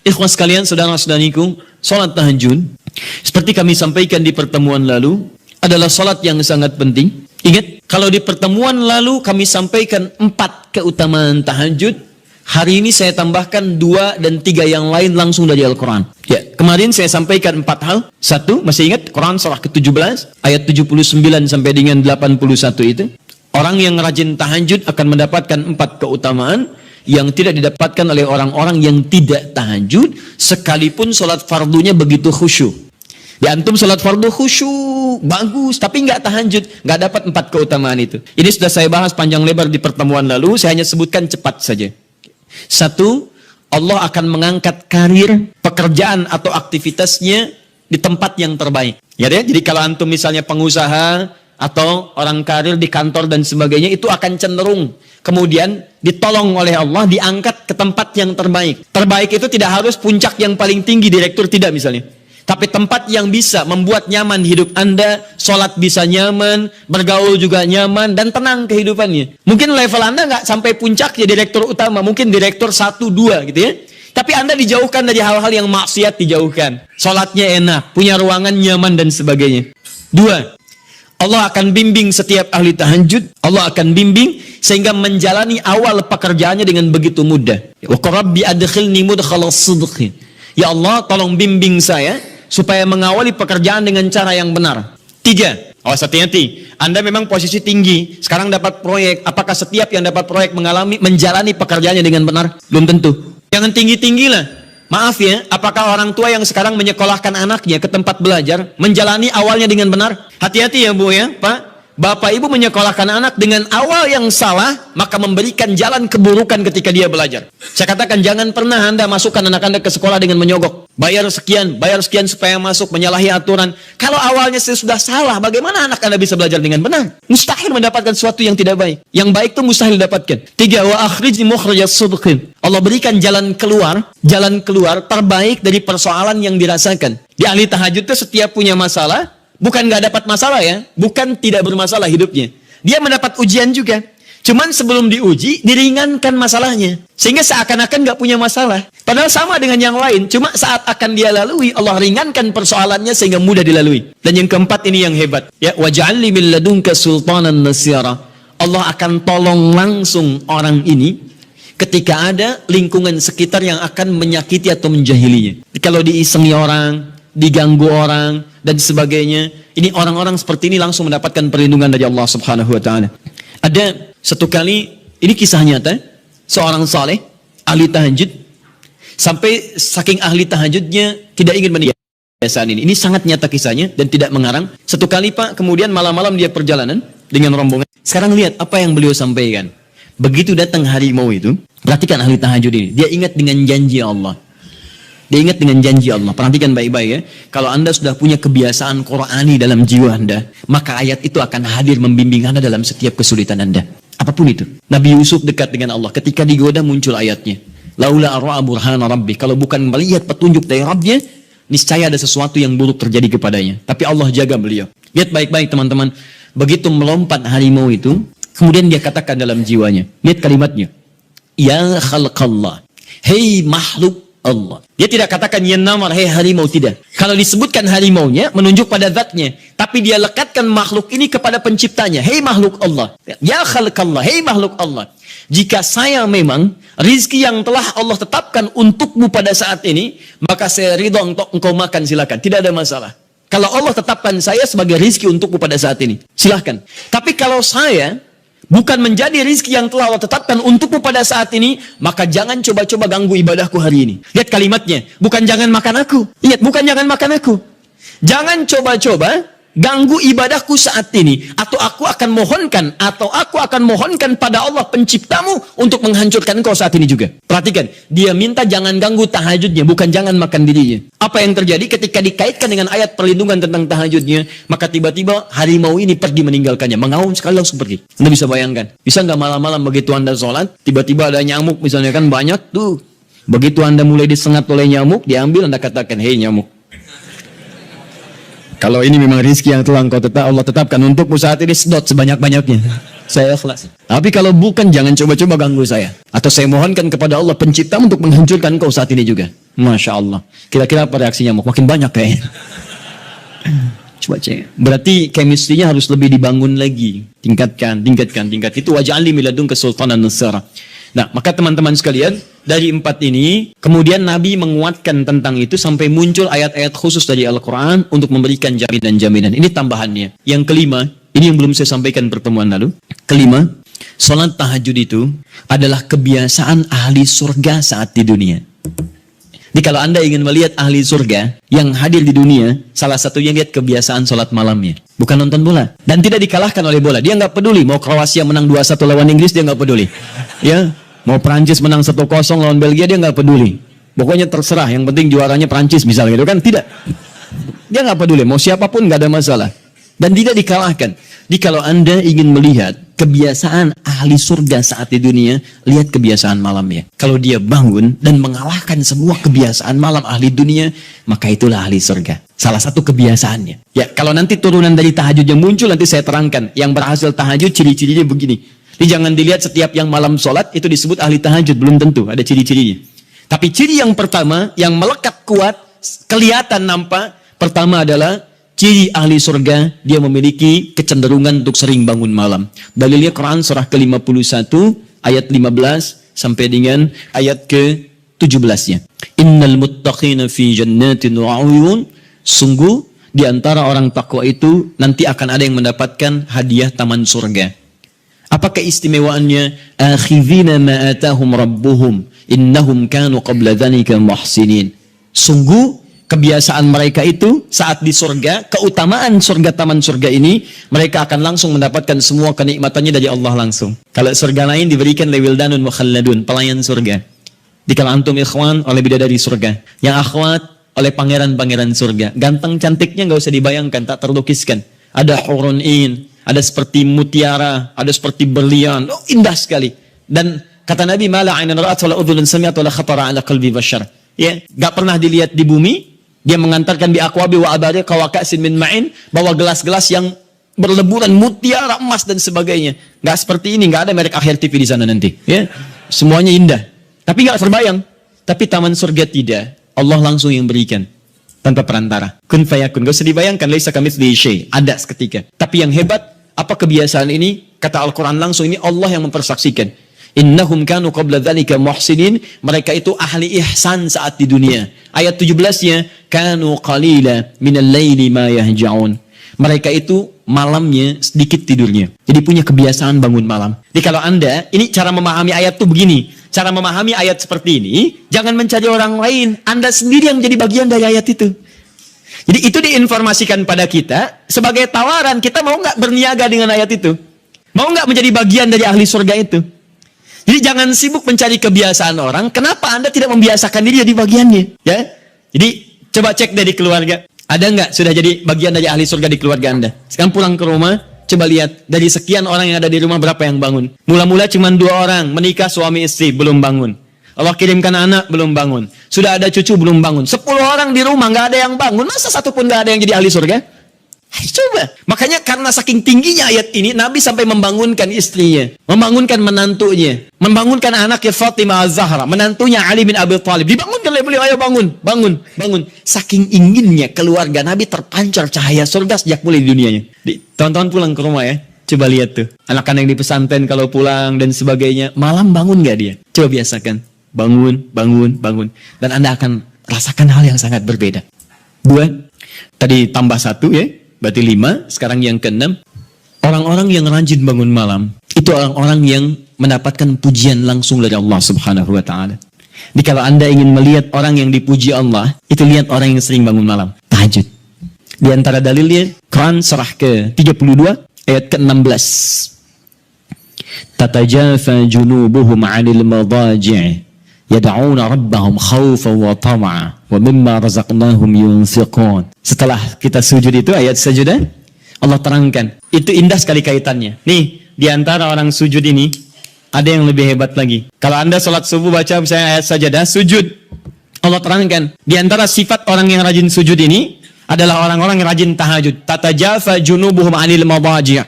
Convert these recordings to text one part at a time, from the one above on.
Ikhwas sekalian, saudara-saudariku, salat tahajud seperti kami sampaikan di pertemuan lalu adalah salat yang sangat penting. Ingat, kalau di pertemuan lalu kami sampaikan 4 keutamaan tahajud, hari ini saya tambahkan 2 dan 3 yang lain langsung dari Al-Quran. Ya, kemarin saya sampaikan 4 hal. 1, masih ingat Quran surah ke-17 ayat 79 sampai dengan 81 itu. Orang yang rajin tahajud akan mendapatkan 4 keutamaan yang tidak didapatkan oleh orang-orang yang tidak tahajud, sekalipun sholat fardunya begitu khusyuk. Ya, antum sholat fardu khusyuk, bagus, tapi nggak tahajud, nggak dapat 4 keutamaan itu. Ini sudah saya bahas panjang lebar di pertemuan lalu, saya hanya sebutkan cepat saja. 1, Allah akan mengangkat karir, pekerjaan atau aktivitasnya di tempat yang terbaik. Ya, jadi kalau antum misalnya pengusaha atau orang karir di kantor dan sebagainya, itu akan cenderung kemudian ditolong oleh Allah, diangkat ke tempat yang terbaik. Terbaik itu tidak harus puncak yang paling tinggi, direktur, tidak misalnya. Tapi tempat yang bisa membuat nyaman hidup Anda, sholat bisa nyaman, bergaul juga nyaman, dan tenang kehidupannya. Mungkin level Anda nggak sampai puncak ya direktur utama, mungkin direktur 1, 2 gitu ya. Tapi Anda dijauhkan dari hal-hal yang maksiat, dijauhkan. Sholatnya enak, punya ruangan nyaman dan sebagainya. 2, Allah akan bimbing setiap ahli tahajud. Allah akan bimbing sehingga menjalani awal pekerjaannya dengan begitu mudah. Wa rabbi adkhilni mudkhalas sidqin. Ya Allah, tolong bimbing saya supaya mengawali pekerjaan dengan cara yang benar. 3, awas hati-hati. Anda memang posisi tinggi, sekarang dapat proyek. Apakah setiap yang dapat proyek menjalani pekerjaannya dengan benar? Belum tentu. Jangan tinggi-tinggi lah. Maaf ya, apakah orang tua yang sekarang menyekolahkan anaknya ke tempat belajar menjalani awalnya dengan benar? Hati-hati ya Bu ya, Pak. Bapak Ibu menyekolahkan anak dengan awal yang salah, maka memberikan jalan keburukan ketika dia belajar. Saya katakan jangan pernah Anda masukkan anak Anda ke sekolah dengan menyogok. Bayar sekian supaya masuk, menyalahi aturan. Kalau awalnya sudah salah, bagaimana anak Anda bisa belajar dengan benar? Mustahil mendapatkan sesuatu yang tidak baik. Yang baik itu mustahil didapatkan. 3, wa akhrijni mukhrijas sidqin. Allah berikan jalan keluar terbaik dari persoalan yang dirasakan. Di ahli tahajud itu setiap punya masalah, bukan nggak dapat masalah ya, bukan tidak bermasalah hidupnya. Dia mendapat ujian juga. Cuman sebelum diuji, diringankan masalahnya. Sehingga seakan-akan nggak punya masalah. Padahal sama dengan yang lain. Cuma saat akan dia lalui, Allah ringankan persoalannya sehingga mudah dilalui. Dan yang keempat ini yang hebat. Ya, waj'alni min ladunka sultanan nasira. Allah akan tolong langsung orang ini ketika ada lingkungan sekitar yang akan menyakiti atau menjahilinya. Kalau diisengi orang, diganggu orang, dan sebagainya. Ini orang-orang seperti ini langsung mendapatkan perlindungan dari Allah Subhanahu wa Ta'ala. Ada satu kali, ini kisah nyata, seorang saleh, ahli tahajud, sampai saking ahli tahajudnya tidak ingin meninggalkan kebiasaan ini. Ini sangat nyata kisahnya dan tidak mengarang. Satu kali Pak, kemudian malam-malam dia perjalanan dengan rombongan. Sekarang lihat apa yang beliau sampaikan. Begitu datang harimau itu, perhatikan ahli tahajud ini. Dia ingat dengan janji Allah. Dia ingat dengan janji Allah. Perhatikan baik-baik ya. Kalau Anda sudah punya kebiasaan Qur'ani dalam jiwa Anda, maka ayat itu akan hadir membimbing Anda dalam setiap kesulitan Anda. Apapun itu. Nabi Yusuf dekat dengan Allah. Ketika digoda muncul ayatnya. Laula arra'a burhana rabbi. Kalau bukan melihat petunjuk dari Rabbnya, niscaya ada sesuatu yang buruk terjadi kepadanya. Tapi Allah jaga beliau. Lihat baik-baik teman-teman. Begitu melompat harimau itu, kemudian dia katakan dalam jiwanya. Lihat kalimatnya. Ya khalqallah. Hei makhluk Allah. Dia tidak katakan ya namar, hei harimau, tidak. Kalau disebutkan harimaunya, menunjuk pada zatnya. Tapi dia lekatkan makhluk ini kepada penciptanya. Hei makhluk Allah. Ya khalqallah, hei makhluk Allah. Jika saya memang rizki yang telah Allah tetapkan untukmu pada saat ini, maka saya ridho untuk engkau makan, silakan. Tidak ada masalah. Kalau Allah tetapkan saya sebagai rizki untukmu pada saat ini, silahkan. Tapi kalau saya bukan menjadi rizki yang telah Allah tetapkan untukmu pada saat ini, maka jangan coba-coba ganggu ibadahku hari ini. Lihat kalimatnya, bukan jangan makan aku. Ingat, bukan jangan makan aku. Jangan coba-coba ganggu ibadahku saat ini. Atau aku akan mohonkan pada Allah penciptamu untuk menghancurkan engkau saat ini juga. Perhatikan, dia minta jangan ganggu tahajudnya, bukan jangan makan dirinya. Apa yang terjadi ketika dikaitkan dengan ayat perlindungan tentang tahajudnya, maka tiba-tiba harimau ini pergi meninggalkannya, mengaum sekali langsung pergi. Anda bisa bayangkan, bisa nggak malam-malam begitu Anda sholat, tiba-tiba ada nyamuk misalnya, kan banyak tuh. Begitu Anda mulai disengat oleh nyamuk, diambil, Anda katakan, hei nyamuk, kalau ini memang rizki yang telah Allah tetapkan untukmu saat ini, sedot sebanyak-banyaknya. Saya ikhlas. Tapi kalau bukan, jangan coba-coba ganggu saya. Atau saya mohonkan kepada Allah pencipta untuk menghancurkan kau saat ini juga. Masya Allah. Kira-kira apa reaksinya? Makin banyak kayaknya. Coba cek. Berarti chemistry-nya harus lebih dibangun lagi. Tingkatkan. Itu waj'alni min ladunka sultanan nasara. Nah, maka teman-teman sekalian, dari 4 ini, kemudian Nabi menguatkan tentang itu sampai muncul ayat-ayat khusus dari Al-Quran untuk memberikan jaminan-jaminan. Ini tambahannya. Yang kelima, ini yang belum saya sampaikan pertemuan lalu. Kelima, salat tahajud itu adalah kebiasaan ahli surga saat di dunia. Jadi kalau Anda ingin melihat ahli surga yang hadir di dunia, salah satunya lihat kebiasaan sholat malamnya. Bukan nonton bola. Dan tidak dikalahkan oleh bola. Dia nggak peduli. Mau Kroasia menang 2-1 lawan Inggris, dia nggak peduli. Ya, mau Prancis menang 1-0 lawan Belgia, dia nggak peduli. Pokoknya terserah. Yang penting juaranya Prancis misalnya gitu kan. Tidak. Dia nggak peduli. Mau siapapun nggak ada masalah. Dan tidak dikalahkan. Jadi kalau Anda ingin melihat kebiasaan ahli surga saat di dunia, lihat kebiasaan malamnya. Kalau dia bangun dan mengalahkan semua kebiasaan malam ahli dunia, maka itulah ahli surga. Salah satu kebiasaannya. Ya, kalau nanti turunan dari tahajud yang muncul, nanti saya terangkan. Yang berhasil tahajud, ciri-cirinya begini. Jadi jangan dilihat setiap yang malam sholat, itu disebut ahli tahajud. Belum tentu, ada ciri-cirinya. Tapi ciri yang pertama, yang melekat kuat, kelihatan nampak, pertama adalah ciri ahli surga, dia memiliki kecenderungan untuk sering bangun malam. Dalilnya Quran surah ke-51 ayat 15 sampai dengan ayat ke-17-nya. Innal muttaqina fi jannatin wa 'uyun. Sungguh di antara orang takwa itu nanti akan ada yang mendapatkan hadiah taman surga. Apa keistimewaannya? Akhidhina ma atahum rabbuhum innahum kanu qabla dzalika muhsinin. Sungguh kebiasaan mereka itu saat di surga, keutamaan surga taman surga ini, mereka akan langsung mendapatkan semua kenikmatannya dari Allah langsung. Kalau surga lain diberikan lewildanun mukhalladun, pelayan surga. Di kalau antum ikhwan oleh bidadari surga, yang akhwat oleh pangeran-pangeran surga. Ganteng cantiknya nggak usah dibayangkan, tak terlukiskan. Ada hurun in, ada seperti mutiara, ada seperti berlian. Oh, indah sekali. Dan kata Nabi, "Ma la 'ainun ra'at wa la udhunun sami'at wa la khatara 'ala qalbi bashar." Ya, nggak pernah dilihat di bumi. Dia mengantarkan bi aqwabi wa abari qawaqasin min ma'in, bawa gelas-gelas yang berleburan mutiara, emas dan sebagainya. Nggak seperti ini, nggak ada merek Akhir TV di sana nanti. Ya, semuanya indah. Tapi nggak terbayang. Tapi taman surga tidak. Allah langsung yang berikan tanpa perantara. Kun fayakun. Gak usah dibayangkan. Laisa kamitslihi syai'. Ada seketika. Tapi yang hebat, apa kebiasaan ini? Kata Al-Quran langsung ini Allah yang mempersaksikan. Innahum kanu qabla dzalika muhsinin. Mereka itu ahli ihsan saat di dunia. Ayat 17-nya, kanu qalila minal laili ma yahja'un. Mereka itu malamnya sedikit tidurnya. Jadi punya kebiasaan bangun malam. Jadi kalau Anda, ini cara memahami ayat itu begini. Cara memahami ayat seperti ini, jangan mencari orang lain. Anda sendiri yang menjadi bagian dari ayat itu. Jadi itu diinformasikan pada kita sebagai tawaran. Kita mau nggak berniaga dengan ayat itu? Mau nggak menjadi bagian dari ahli surga itu? Jadi jangan sibuk mencari kebiasaan orang. Kenapa Anda tidak membiasakan diri jadi bagiannya? Ya. Jadi coba cek dari keluarga. Ada nggak sudah jadi bagian dari ahli surga di keluarga Anda? Sekarang pulang ke rumah, coba lihat dari sekian orang yang ada di rumah berapa yang bangun. Mula-mula cuma 2 orang menikah suami istri belum bangun. Allah kirimkan anak belum bangun. Sudah ada cucu belum bangun. 10 orang di rumah nggak ada yang bangun. Masa satu pun nggak ada yang jadi ahli surga? Coba. Makanya karena saking tingginya ayat ini, Nabi sampai membangunkan istrinya, membangunkan menantunya, membangunkan anaknya Fatimah Az-Zahra, menantunya Ali bin Abi Thalib. Dibangunkan oleh beliau, ayo bangun, bangun, bangun. Saking inginnya keluarga Nabi terpancar cahaya surga sejak mulai di dunianya. Tahun-tahun pulang ke rumah ya, coba lihat tuh. Anak-anak yang di pesantren kalau pulang dan sebagainya, malam bangun gak dia? Coba biasakan. Bangun, bangun, bangun. Dan Anda akan rasakan hal yang sangat berbeda. 2, tadi tambah 1 ya. Berarti 5, sekarang yang ke-6. Orang-orang yang rajin bangun malam, itu orang-orang yang mendapatkan pujian langsung dari Allah Subhanahu wa Ta'ala. Jadi kalau Anda ingin melihat orang yang dipuji Allah, itu lihat orang yang sering bangun malam, tahajud. Di antara dalilnya, Quran surah ke-32, ayat ke-16. Tatajafa junubuhum 'anil madaji' yad'una rabbahum khawfan wa tama'a wa mimma razaqnahum yunfiqun. Setelah kita sujud itu ayat sajadah, Allah terangkan. Itu indah sekali kaitannya. Nih, di antara orang sujud ini ada yang lebih hebat lagi. Kalau Anda sholat subuh baca misalnya ayat sajadah, sujud. Allah terangkan. Di antara sifat orang yang rajin sujud ini adalah orang-orang yang rajin tahajud. Tatajafa junubuhum 'anil madaji'.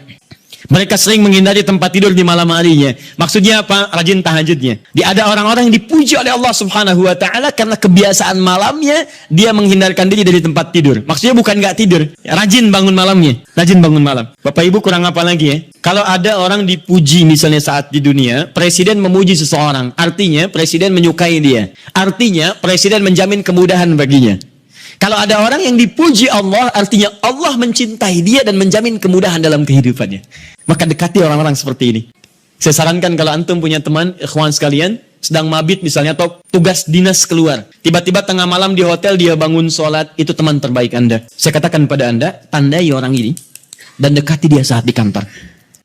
Mereka sering menghindari tempat tidur di malam harinya. Maksudnya apa? Rajin tahajudnya. Ada orang-orang yang dipuji oleh Allah Subhanahu wa taala karena kebiasaan malamnya dia menghindarkan diri dari tempat tidur. Maksudnya bukan nggak tidur, rajin bangun malamnya. Rajin bangun malam. Bapak Ibu kurang apa lagi ya? Kalau ada orang dipuji misalnya saat di dunia, presiden memuji seseorang, artinya presiden menyukai dia. Artinya presiden menjamin kemudahan baginya. Kalau ada orang yang dipuji Allah, artinya Allah mencintai dia dan menjamin kemudahan dalam kehidupannya. Maka dekati orang-orang seperti ini. Saya sarankan kalau antum punya teman, ikhwan sekalian, sedang mabit misalnya, atau tugas dinas keluar. Tiba-tiba tengah malam di hotel dia bangun sholat, itu teman terbaik Anda. Saya katakan pada Anda, tandai orang ini, dan dekati dia saat di kantor.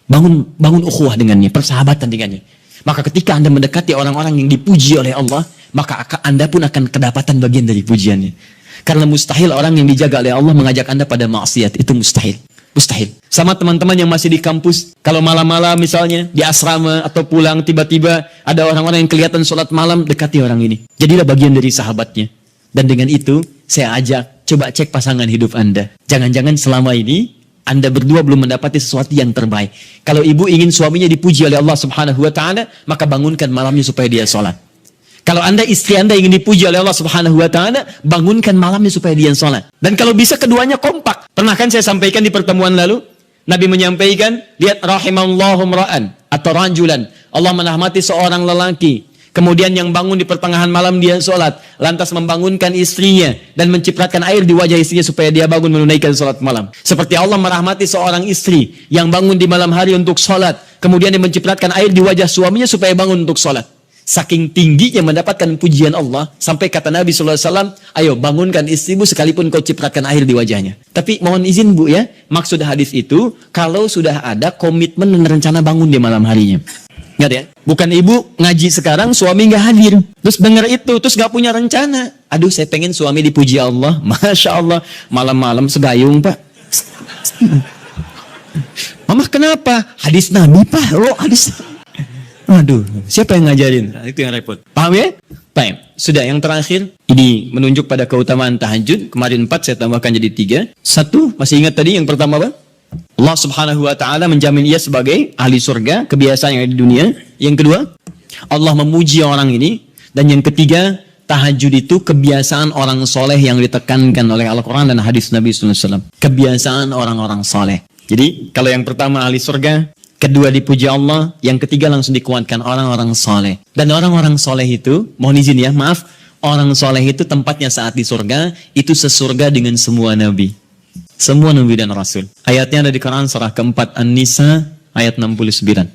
Bangun ukhuwah dengannya, persahabatan dengannya. Maka ketika Anda mendekati orang-orang yang dipuji oleh Allah, maka Anda pun akan kedapatan bagian dari pujiannya. Karena mustahil orang yang dijaga oleh Allah mengajak Anda pada maksiat. Itu mustahil. Mustahil. Sama teman-teman yang masih di kampus. Kalau malam-malam misalnya di asrama atau pulang tiba-tiba ada orang-orang yang kelihatan sholat malam, dekati orang ini. Jadilah bagian dari sahabatnya. Dan dengan itu saya ajak, coba cek pasangan hidup Anda. Jangan-jangan selama ini Anda berdua belum mendapati sesuatu yang terbaik. Kalau ibu ingin suaminya dipuji oleh Allah Subhanahu wa taala, maka bangunkan malamnya supaya dia sholat. Kalau Anda, istri Anda ingin dipuji oleh Allah Subhanahu wa taala, bangunkan malamnya supaya dia salat. Dan kalau bisa keduanya kompak. Pernah kan saya sampaikan di pertemuan lalu, Nabi menyampaikan, lihat rahimallahu ra'an atau rajulan. Allah merahmati seorang lelaki. Kemudian yang bangun di pertengahan malam dia salat, lantas membangunkan istrinya dan mencipratan air di wajah istrinya supaya dia bangun menunaikan salat malam. Seperti Allah merahmati seorang istri yang bangun di malam hari untuk salat, kemudian dia mencipratan air di wajah suaminya supaya bangun untuk salat. Saking tingginya mendapatkan pujian Allah, sampai kata Nabi SAW, ayo bangunkan istrimu sekalipun kau ciprakan air di wajahnya. Tapi mohon izin Bu ya, maksud hadis itu, kalau sudah ada komitmen dan rencana bangun di malam harinya. Nggak ya? Bukan ibu ngaji sekarang, suami nggak hadir. Terus dengar itu, terus nggak punya rencana. Aduh, saya pengen suami dipuji Allah. Masya Allah, malam-malam segayung Pak. Mama kenapa? Hadis Nabi Pak, lo hadis. Aduh, siapa yang ngajarin? Nah, itu yang repot. Paham ya? Baik. Sudah, yang terakhir. Ini menunjuk pada keutamaan tahajud. Kemarin 4, saya tambahkan jadi 3. 1, masih ingat tadi yang pertama apa? Allah Subhanahu wa ta'ala menjamin ia sebagai ahli surga, kebiasaan yang ada di dunia. Yang kedua, Allah memuji orang ini. Dan yang ketiga, tahajud itu kebiasaan orang soleh yang ditekankan oleh Al-Quran dan hadis Nabi SAW. Kebiasaan orang-orang soleh. Jadi, kalau yang pertama ahli surga, kedua dipuji Allah, yang ketiga langsung dikuatkan orang-orang soleh. Dan orang-orang soleh itu, mohon izin ya, maaf, orang soleh itu tempatnya saat di surga, itu sesurga dengan semua nabi. Semua nabi dan rasul. Ayatnya ada di Quran surah keempat An-Nisa ayat 69.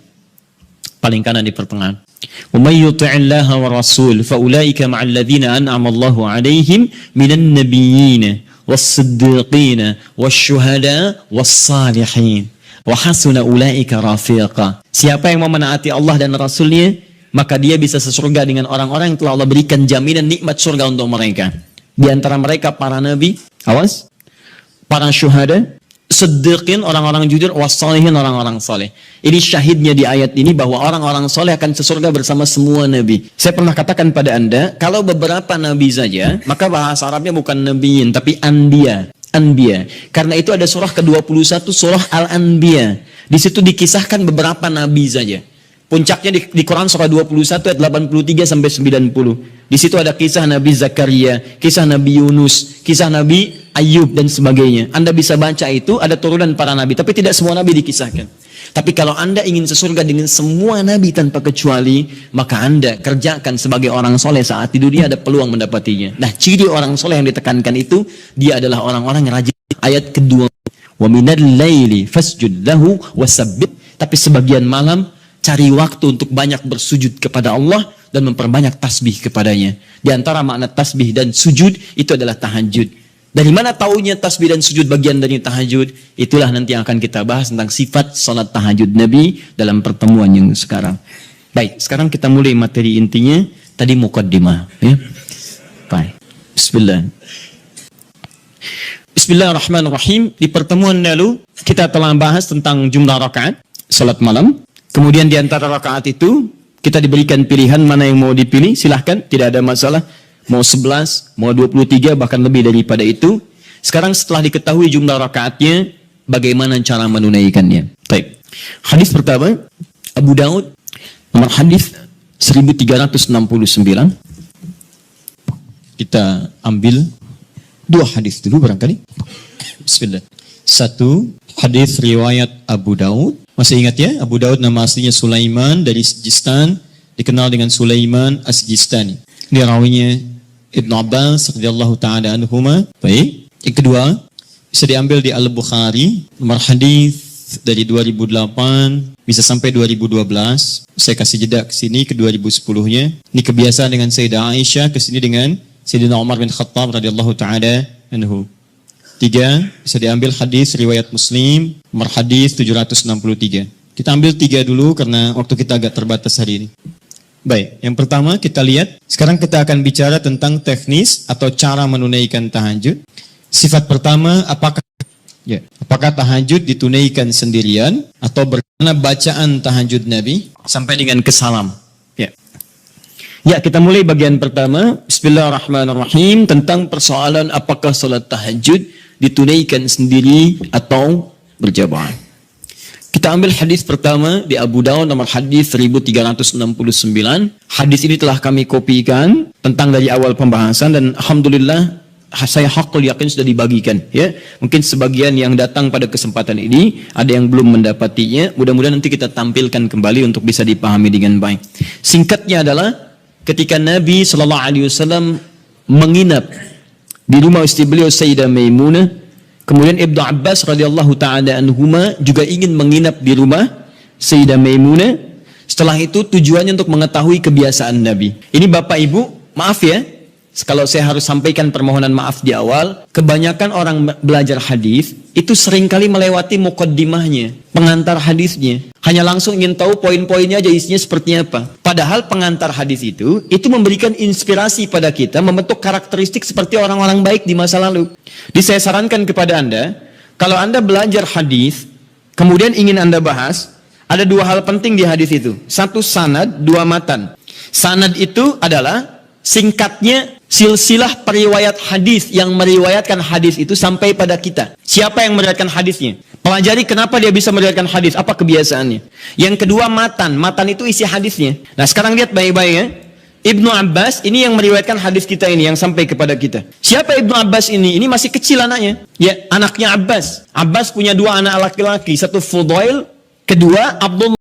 Paling kanan di pertengahan. وَمَنْ يُطِعِ اللَّهَ وَرَسُولَ فَأُولَٰئِكَ مَعَ الَّذِينَ أَنْعَمَ اللَّهُ عَلَيْهِمْ مِنَ النَّبِيِّينَ وَالصِّدِّيقِينَ وَالشُّهَدَاءِ وَالصَّالِحِينَ وَحَسُنَ أُولَٰئِكَ رَفِيقًا. Siapa yang mau menaati Allah dan Rasulnya, maka dia bisa sesurga dengan orang-orang yang telah Allah berikan jaminan nikmat surga untuk mereka. Di antara mereka para nabi, awas, para syuhada, siddiqin, orang-orang jujur, wassalihin, orang-orang saleh. Ini syahidnya di ayat ini bahwa orang-orang saleh akan sesurga bersama semua nabi. Saya pernah katakan pada Anda, kalau beberapa nabi saja, maka bahasa Arabnya bukan nabiyin, tapi anbiya. Anbiya. Karena itu ada surah ke-21, surah Al-Anbiya. Di situ dikisahkan beberapa nabi saja. Puncaknya di Quran surah 21 ayat 83 sampai 90. Di situ ada kisah Nabi Zakaria, kisah Nabi Yunus, kisah Nabi Ayub dan sebagainya. Anda bisa baca itu, ada turunan para nabi, tapi tidak semua nabi dikisahkan. Tapi kalau Anda ingin sesurga dengan semua nabi tanpa kecuali, maka Anda kerjakan sebagai orang soleh saat di dunia, ada peluang mendapatinya. Nah, ciri orang soleh yang ditekankan itu, dia adalah orang-orang yang rajin. Ayat kedua, wa minal laili fasjud lahu wasabbih. Tapi sebagian malam, cari waktu untuk banyak bersujud kepada Allah dan memperbanyak tasbih kepadanya. Di antara makna tasbih dan sujud itu adalah tahajud. Dari mana taunya tasbih dan sujud bagian dari tahajud? Itulah nanti yang akan kita bahas tentang sifat salat tahajud Nabi dalam pertemuan yang sekarang. Baik, sekarang kita mulai materi intinya. Tadi muqaddimah. Ya. Baik. Bismillah. Bismillahirrahmanirrahim. Di pertemuan lalu kita telah bahas tentang jumlah rakaat salat malam. Kemudian di antara rakaat itu kita diberikan pilihan mana yang mau dipilih. Silahkan, tidak ada masalah. Mau 11, mau 23, bahkan lebih daripada itu. Sekarang setelah diketahui jumlah rakaatnya, bagaimana cara menunaikannya? Baik. Hadis pertama, Abu Daud, nomor hadis 1369. Kita ambil dua hadis dulu barangkali. Bismillah. Satu, hadis riwayat Abu Daud. Masih ingat ya, Abu Daud nama aslinya Sulaiman dari Sijistan, dikenal dengan Sulaiman As-Sijistani. Dia rawinya Ibnu Abbas radhiyallahu taala anhuma. Baik. Yang kedua, bisa diambil di Al-Bukhari, nomor hadis dari 2008 bisa sampai 2012. Saya kasih jeda ke sini ke 2010-nya. Ini kebiasaan dengan Sayyidah Aisyah, ke sini dengan Sayyidina Umar bin Khattab radhiyallahu taala anhu. Tiga, bisa diambil hadis riwayat Muslim, nomor hadis 763. Kita ambil tiga dulu karena waktu kita agak terbatas hari ini. Baik, yang pertama kita lihat, sekarang kita akan bicara tentang teknis atau cara menunaikan tahajud. Sifat pertama, apakah tahajud ditunaikan sendirian atau bagaimana bacaan tahajud Nabi sampai dengan ke salam? Ya, kita mulai bagian pertama. Bismillahirrahmanirrahim, tentang persoalan apakah salat tahajud ditunaikan sendiri atau berjamaah. Kita ambil hadis pertama di Abu Daud nomor hadis 1369. Hadis ini telah kami kopikan tentang dari awal pembahasan dan alhamdulillah saya hakul yakin sudah dibagikan ya. Mungkin sebagian yang datang pada kesempatan ini ada yang belum mendapatinya. Mudah-mudahan nanti kita tampilkan kembali untuk bisa dipahami dengan baik. Singkatnya adalah ketika Nabi sallallahu alaihi wasallam menginap di rumah istri beliau Sayyidah Maimunah, kemudian Ibnu Abbas radhiyallahu taala anhuma juga ingin menginap di rumah Sayyidah Maimunah. Setelah itu tujuannya untuk mengetahui kebiasaan Nabi. Ini Bapak Ibu, maaf ya, kalau saya harus sampaikan permohonan maaf di awal, kebanyakan orang belajar hadis itu seringkali melewati muqaddimahnya, pengantar hadisnya. Hanya langsung ingin tahu poin-poinnya aja isinya seperti apa. Padahal pengantar hadis itu memberikan inspirasi pada kita membentuk karakteristik seperti orang-orang baik di masa lalu. Jadi saya sarankan kepada Anda, kalau Anda belajar hadis, kemudian ingin Anda bahas, ada dua hal penting di hadis itu. Satu sanad, dua matan. Sanad itu adalah singkatnya silsilah periwayat hadis yang meriwayatkan hadis itu sampai pada kita. Siapa yang meriwayatkan hadisnya? Pelajari kenapa dia bisa meriwayatkan hadis, apa kebiasaannya. Yang kedua matan, matan itu isi hadisnya. Nah sekarang lihat baik-baik ya. Ibnu Abbas ini yang meriwayatkan hadis kita ini, yang sampai kepada kita. Siapa Ibnu Abbas ini? Ini masih kecil anaknya. Ya, anaknya Abbas. Abbas punya dua anak laki-laki, satu Fudail, kedua Abdullah.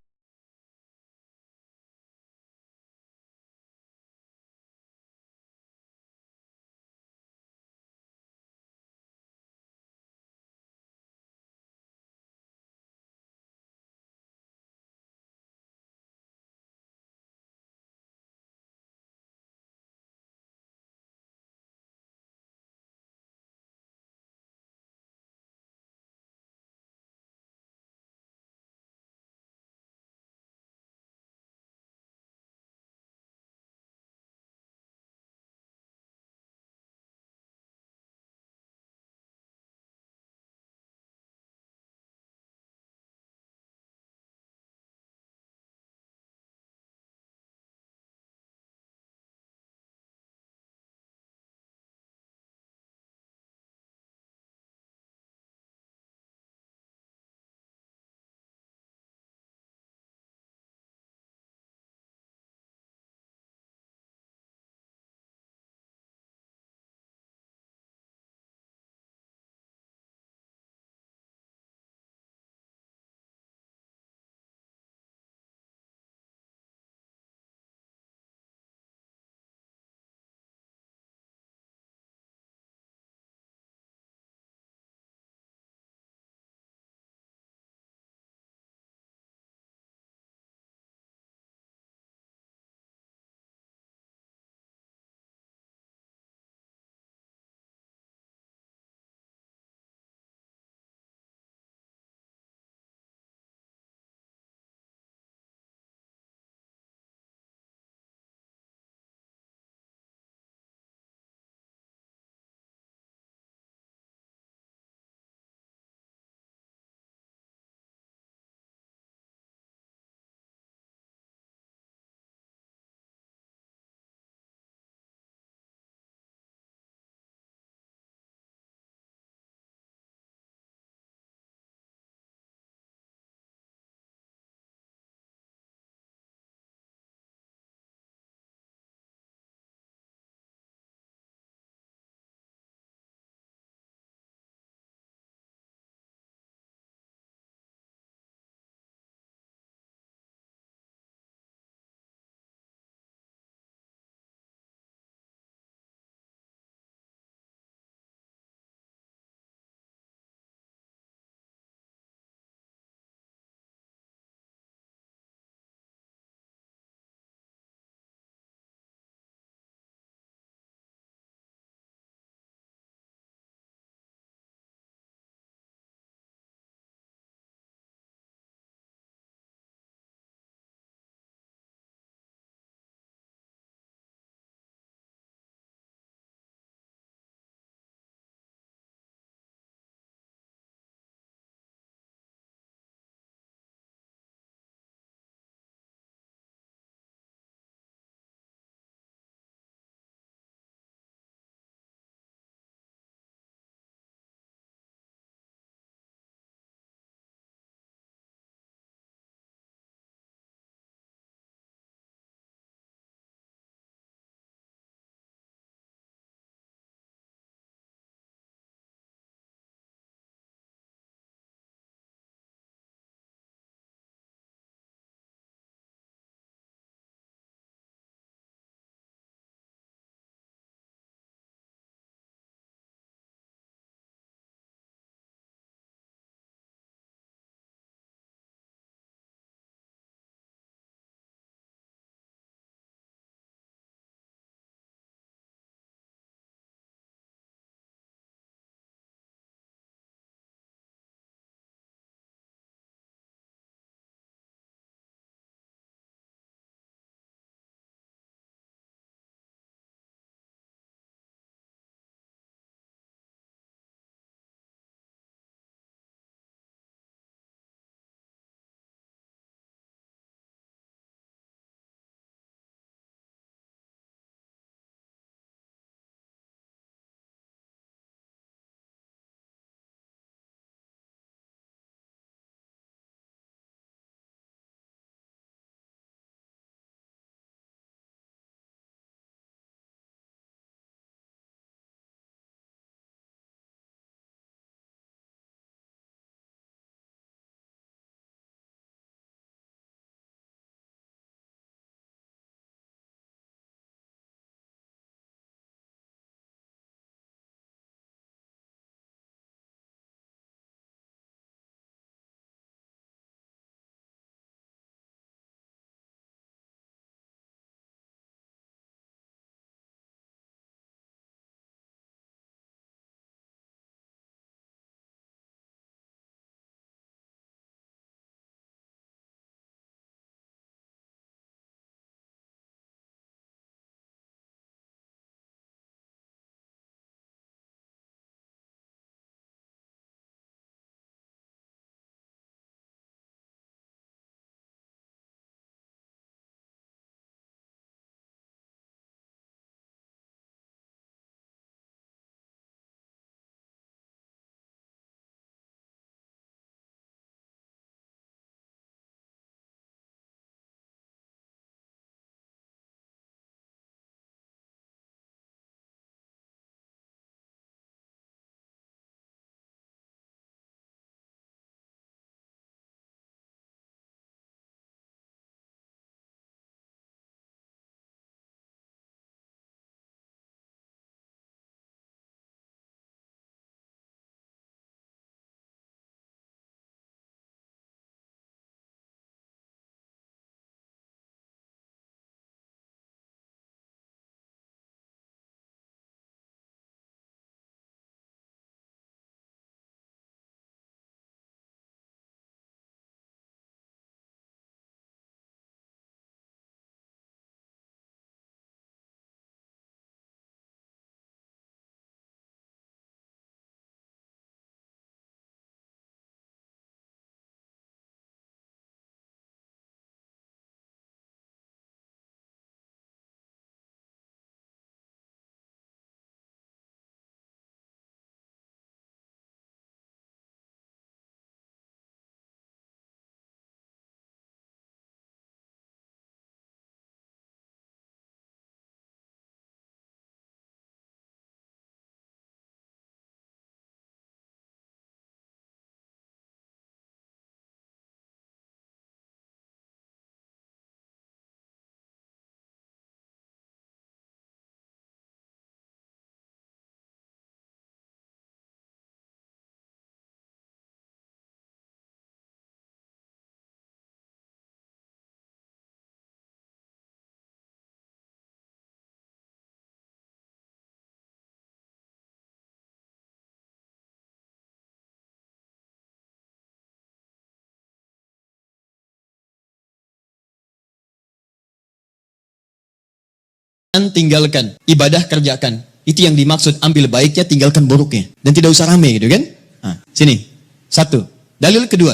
tinggalkan, ibadah kerjakan. Itu yang dimaksud, ambil baiknya, tinggalkan buruknya. Dan tidak usah rame gitu kan. Nah, sini. Satu. Dalil kedua.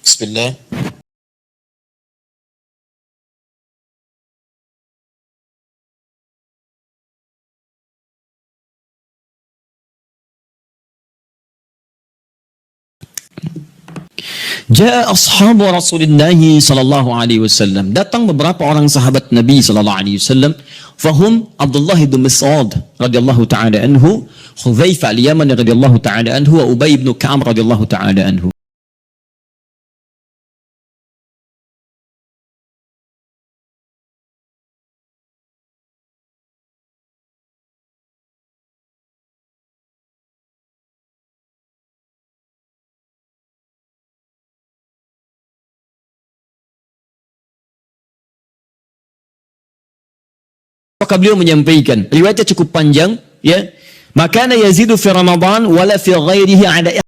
Bismillah. Ja'a ashabu Rasulullah sallallahu alaihi wasallam. Datang beberapa orang sahabat Nabi sallallahu alaihi wasallam. Fahum Abdullah bin Mas'ud radhiyallahu taala anhu, Hudzaifah al-Yamani radhiyallahu taala anhu, wa Ubay bin Ka'ab radhiyallahu taala anhu. Maka beliau menyampaikan, riwayatnya cukup panjang, ya. Makana yazidu fi Ramadan wala fi ghairihi ada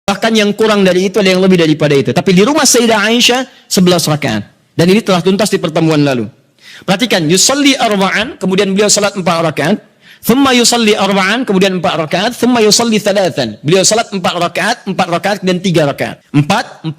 bahkan yang kurang dari itu, ada yang lebih daripada itu. Tapi di rumah Sayyidah Aisyah 11 rakaat. Dan ini telah tuntas di pertemuan lalu. Perhatikan, yusalli arba'an, kemudian beliau salat 4 rakaat. Thumma yusalli arba'an, kemudian 4 rakaat. Thumma yusalli thalathan. Beliau salat 4 rakaat dan 3 rakaat. 4,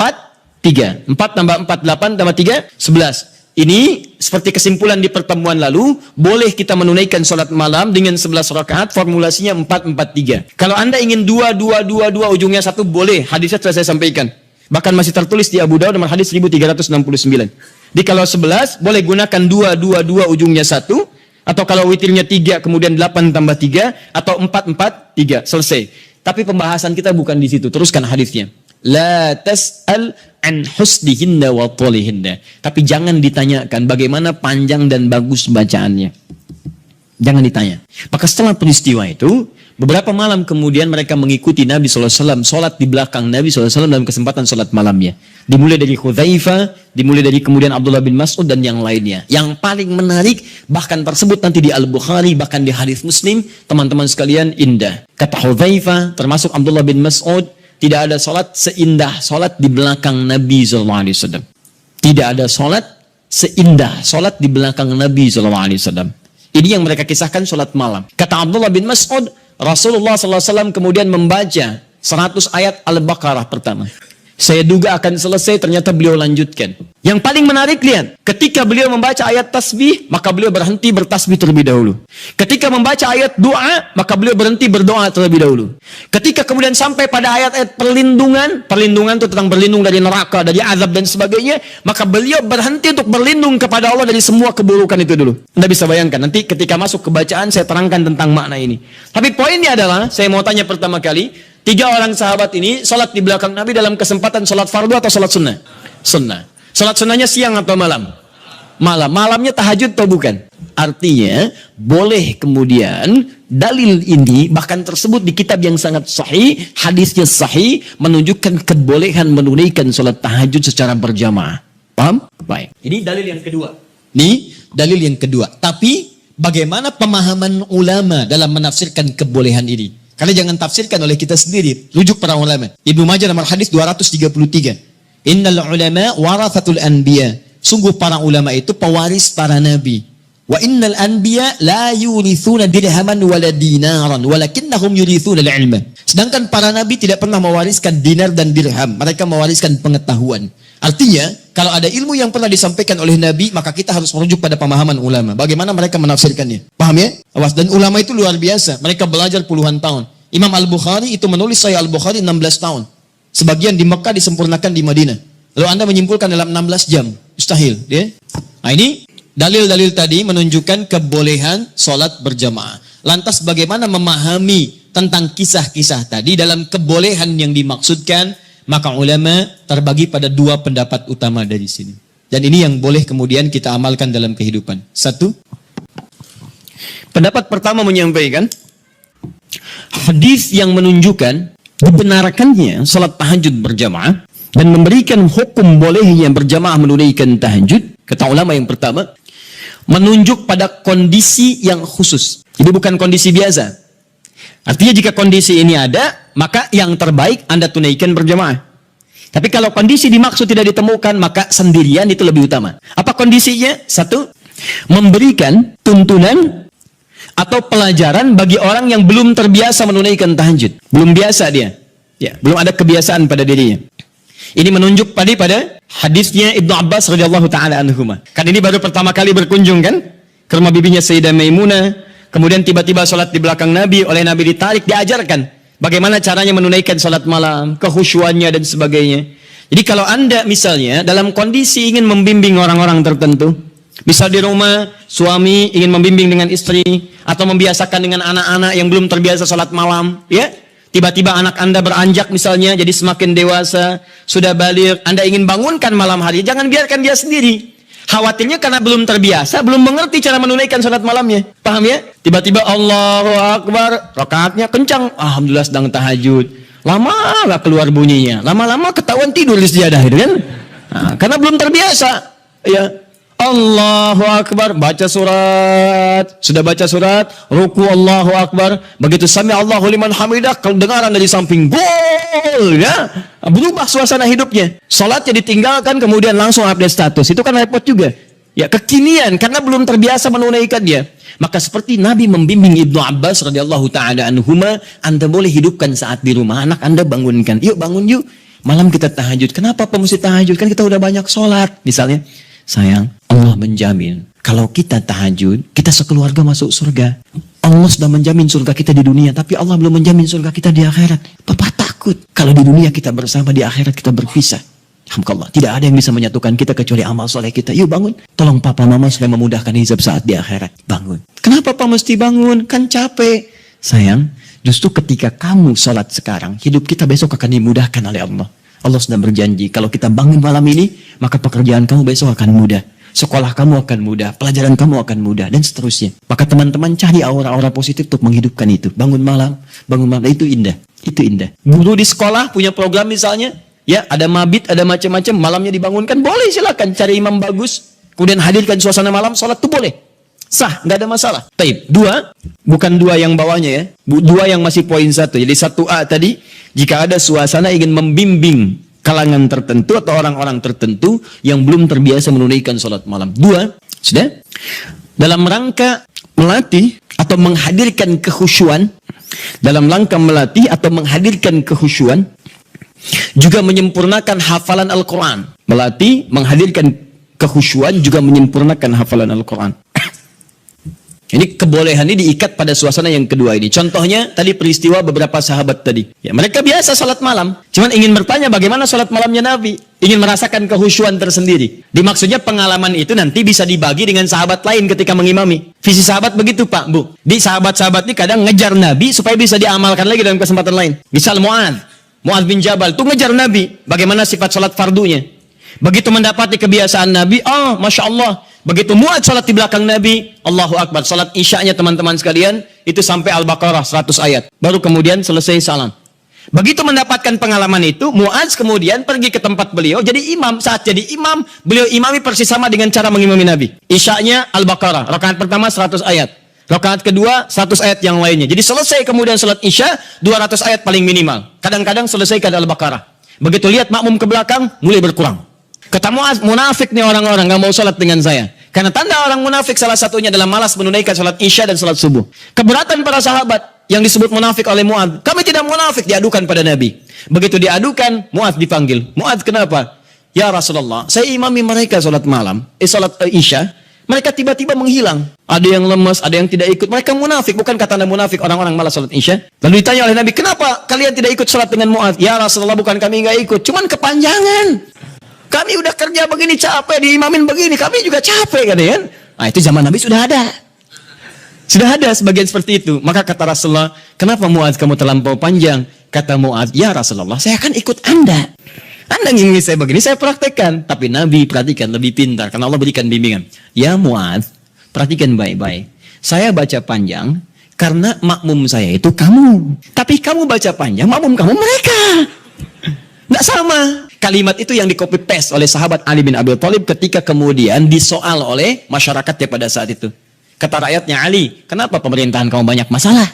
3. 4 tambah 4, 8 tambah 3, 11. Ini seperti kesimpulan di pertemuan lalu, boleh kita menunaikan sholat malam dengan 11 rakaat, formulasinya 4, 4, 3. Kalau Anda ingin 2, 2, 2, 2, ujungnya 1, boleh. Hadisnya telah saya sampaikan. Bahkan masih tertulis di Abu Dawud nomor hadis 1369. Di kalau 11, boleh gunakan 2, 2, 2, ujungnya 1. Atau kalau witirnya 3, kemudian 8 tambah 3. Atau 4, 4, 3. Selesai. Tapi pembahasan kita bukan di situ. Teruskan hadisnya. La tas'al an husnihinna wa tolihinna. Tapi jangan ditanyakan bagaimana panjang dan bagus bacaannya. Jangan ditanya. Maka setelah peristiwa itu, beberapa malam kemudian mereka mengikuti Nabi SAW, sholat di belakang Nabi SAW dalam kesempatan sholat malamnya. Dimulai dari Hudzaifah, dimulai dari kemudian Abdullah bin Mas'ud dan yang lainnya. Yang paling menarik, bahkan tersebut nanti di Al-Bukhari, bahkan di hadis Muslim, teman-teman sekalian, indah. Kata Hudzaifah, termasuk Abdullah bin Mas'ud, tidak ada solat seindah solat di belakang Nabi SAW. Tidak ada solat seindah solat di belakang Nabi SAW. Ini yang mereka kisahkan solat malam. Kata Abdullah bin Mas'ud, Rasulullah SAW kemudian membaca 100 ayat Al-Baqarah pertama. Saya duga akan selesai, ternyata beliau lanjutkan. Yang paling menarik, lihat. Ketika beliau membaca ayat tasbih, maka beliau berhenti bertasbih terlebih dahulu. Ketika membaca ayat doa, maka beliau berhenti berdoa terlebih dahulu. Ketika kemudian sampai pada ayat-ayat perlindungan, perlindungan itu tentang berlindung dari neraka, dari azab dan sebagainya, maka beliau berhenti untuk berlindung kepada Allah dari semua keburukan itu dulu. Anda bisa bayangkan, nanti ketika masuk ke bacaan, saya terangkan tentang makna ini. Tapi poinnya adalah, saya mau tanya pertama kali, 3 orang sahabat ini sholat di belakang Nabi dalam kesempatan sholat fardu atau sholat sunnah? Sunnah. Sholat sunnahnya siang atau malam? Malam. Malamnya tahajud atau bukan? Artinya, boleh kemudian dalil ini bahkan tersebut di kitab yang sangat sahih, hadisnya sahih, menunjukkan kebolehan menunaikan sholat tahajud secara berjamaah. Paham? Baik. Ini dalil yang kedua. Ini dalil yang kedua. Tapi, bagaimana pemahaman ulama dalam menafsirkan kebolehan ini? Karena jangan tafsirkan oleh kita sendiri. Rujuk para ulama. Ibnu Majah nomor hadis 233. Innal ulama warathatul anbiya. Sungguh para ulama itu pewaris para nabi. Wa innal anbiya la yurithuna dirhaman wala dinaran. Walakinnahum yurithuna al-ilma. Sedangkan para nabi tidak pernah mewariskan dinar dan dirham. Mereka mewariskan pengetahuan. Artinya, kalau ada ilmu yang pernah disampaikan oleh Nabi, maka kita harus merujuk pada pemahaman ulama. Bagaimana mereka menafsirkannya. Paham ya? Awas. Dan ulama itu luar biasa. Mereka belajar puluhan tahun. Imam Al-Bukhari itu menulis Sahih Al-Bukhari 16 tahun. Sebagian di Mekah disempurnakan di Madinah. Lalu Anda menyimpulkan dalam 16 jam. Mustahil. Ya? Nah ini, dalil-dalil tadi menunjukkan kebolehan sholat berjamaah. Lantas bagaimana memahami tentang kisah-kisah tadi dalam kebolehan yang dimaksudkan? Maka ulama terbagi pada 2 pendapat utama dari sini. Dan ini yang boleh kemudian kita amalkan dalam kehidupan. Satu, pendapat pertama menyampaikan hadis yang menunjukkan dibenarkannya salat tahajud berjamaah dan memberikan hukum bolehnya berjamaah menunaikan tahajud. Kata ulama yang pertama, menunjuk pada kondisi yang khusus. Jadi bukan kondisi biasa. Artinya jika kondisi ini ada, maka yang terbaik Anda tunaikan berjamaah. Tapi kalau kondisi dimaksud tidak ditemukan, maka sendirian itu lebih utama. Apa kondisinya? Satu, memberikan tuntunan atau pelajaran bagi orang yang belum terbiasa menunaikan tahajud. Belum biasa dia. Ya, belum ada kebiasaan pada dirinya. Ini menunjuk pada hadisnya Ibnu Abbas radhiyallahu taala anhuma. Kan ini baru pertama kali berkunjung kan ke rumah bibinya Sayyidah Maimunah, kemudian tiba-tiba salat di belakang Nabi, oleh Nabi ditarik, diajarkan bagaimana caranya menunaikan salat malam, kekhusyuannya dan sebagainya. Jadi kalau Anda misalnya dalam kondisi ingin membimbing orang-orang tertentu, misal di rumah suami ingin membimbing dengan istri atau membiasakan dengan anak-anak yang belum terbiasa salat malam, ya. Tiba-tiba anak Anda beranjak misalnya jadi semakin dewasa, sudah baligh, Anda ingin bangunkan malam hari, jangan biarkan dia sendiri. Khawatirnya karena belum terbiasa, belum mengerti cara menunaikan salat malamnya. Paham ya? Tiba-tiba Allahu Akbar, rakaatnya kencang, alhamdulillah sedang tahajud. Lama gak keluar bunyinya, lama-lama ketahuan tidur di sejadah itu kan? Nah, karena belum terbiasa. Ya. Allahu Akbar, baca surat, sudah baca surat, ruku Allahu Akbar, begitu sami Allahu liman hamidah, kedengaran dari samping, gol, ya, berubah suasana hidupnya. Salatnya ditinggalkan, kemudian langsung update status, itu kan repot juga. Ya, kekinian, karena belum terbiasa menunaikan dia. Maka seperti Nabi membimbing Ibnu Abbas radhiyallahu taala anhuma, Anda boleh hidupkan saat di rumah, anak Anda bangunkan, yuk bangun yuk, malam kita tahajud. Kenapa Pak mesti tahajud? Kan kita udah banyak sholat, misalnya. Sayang, Allah menjamin kalau kita tahajud, kita sekeluarga masuk surga. Allah sudah menjamin surga kita di dunia, tapi Allah belum menjamin surga kita di akhirat. Papa takut kalau di dunia kita bersama, di akhirat kita berpisah. Alhamdulillah, tidak ada yang bisa menyatukan kita kecuali amal soleh kita. Yuk bangun, tolong papa mama supaya memudahkan hisab saat di akhirat. Bangun. Kenapa Papa mesti bangun? Kan capek. Sayang, justru ketika kamu sholat sekarang, hidup kita besok akan dimudahkan oleh Allah. Allah sudah berjanji, kalau kita bangun malam ini, maka pekerjaan kamu besok akan mudah. Sekolah kamu akan mudah, pelajaran kamu akan mudah, dan seterusnya. Maka teman-teman cari aura-aura positif untuk menghidupkan itu. Bangun malam, itu indah. Itu indah. Guru di sekolah punya program misalnya, ya ada mabit, ada macam-macam, malamnya dibangunkan, boleh silakan. Cari imam bagus, kemudian hadirkan suasana malam, sholat itu boleh. Sah, nggak ada masalah. Taib. Dua, bukan dua yang bawahnya ya. Dua yang masih poin satu. Jadi 1A tadi, jika ada suasana ingin membimbing kalangan tertentu atau orang-orang tertentu yang belum terbiasa menunaikan sholat malam. Dua, sudah? Dalam rangka melatih atau menghadirkan kekhusyuan, dalam rangka melatih atau menghadirkan kekhusyuan, juga menyempurnakan hafalan Al-Quran. Melatih, menghadirkan kekhusyuan, juga menyempurnakan hafalan Al-Quran. Ini kebolehan ini diikat pada suasana yang kedua ini. Contohnya tadi peristiwa beberapa sahabat tadi. Ya, mereka biasa salat malam. Cuman ingin bertanya bagaimana salat malamnya Nabi. Ingin merasakan kehusyuan tersendiri. Dimaksudnya pengalaman itu nanti bisa dibagi dengan sahabat lain ketika mengimami. Visi sahabat begitu Pak, Bu. Di sahabat-sahabat ini kadang ngejar Nabi supaya bisa diamalkan lagi dalam kesempatan lain. Misal Mu'adz bin Jabal itu ngejar Nabi. Bagaimana sifat salat fardunya. Begitu mendapati kebiasaan Nabi, Masya Allah. Begitu Mu'adz salat di belakang Nabi, Allahu Akbar. Salat isya'nya teman-teman sekalian, itu sampai Al-Baqarah 100 ayat. Baru kemudian selesai salam. Begitu mendapatkan pengalaman itu, Mu'adz kemudian pergi ke tempat beliau, jadi imam. Saat jadi imam, beliau imami persis sama dengan cara mengimami Nabi. Isya'nya Al-Baqarah, rakaat pertama 100 ayat. Rakaat kedua 100 ayat yang lainnya. Jadi selesai kemudian salat isya, 200 ayat paling minimal. Kadang-kadang selesaikan Al-Baqarah. Begitu lihat makmum ke belakang, mulai berkurang. Kata Mu'adz, munafik nih orang-orang, gak mau sholat dengan saya. Karena tanda orang munafik salah satunya adalah malas menunaikan sholat isya dan sholat subuh. Keberatan para sahabat yang disebut munafik oleh Mu'adz. Kami tidak munafik, diadukan pada Nabi. Begitu diadukan, Mu'adz dipanggil. Mu'adz kenapa? Ya Rasulullah, saya imami mereka sholat malam, sholat isya. Mereka tiba-tiba menghilang. Ada yang lemas, ada yang tidak ikut. Mereka munafik, bukan kata Anda munafik orang-orang malas sholat isya. Lalu ditanya oleh Nabi, kenapa kalian tidak ikut sholat dengan Mu'adz? Ya Rasulullah, bukan kami nggak ikut, cuman kepanjangan. Kami udah kerja begini capek, diimamin begini, kami juga capek kan ya. Nah itu zaman Nabi sudah ada. Sudah ada sebagian seperti itu. Maka kata Rasulullah, kenapa Mu'adz kamu terlampau panjang? Kata Mu'adz, ya Rasulullah, saya akan ikut Anda. Anda ingin saya begini, saya praktekkan. Tapi Nabi, perhatikan, lebih pintar. Karena Allah berikan bimbingan. Ya Mu'adz, perhatikan baik-baik. Saya baca panjang, karena makmum saya itu kamu. Tapi kamu baca panjang, makmum kamu mereka. Nggak sama. Kalimat itu yang di copy paste oleh sahabat Ali bin Abi Thalib ketika kemudian disoal oleh masyarakatnya pada saat itu. Kata rakyatnya, Ali, kenapa pemerintahan kamu banyak masalah?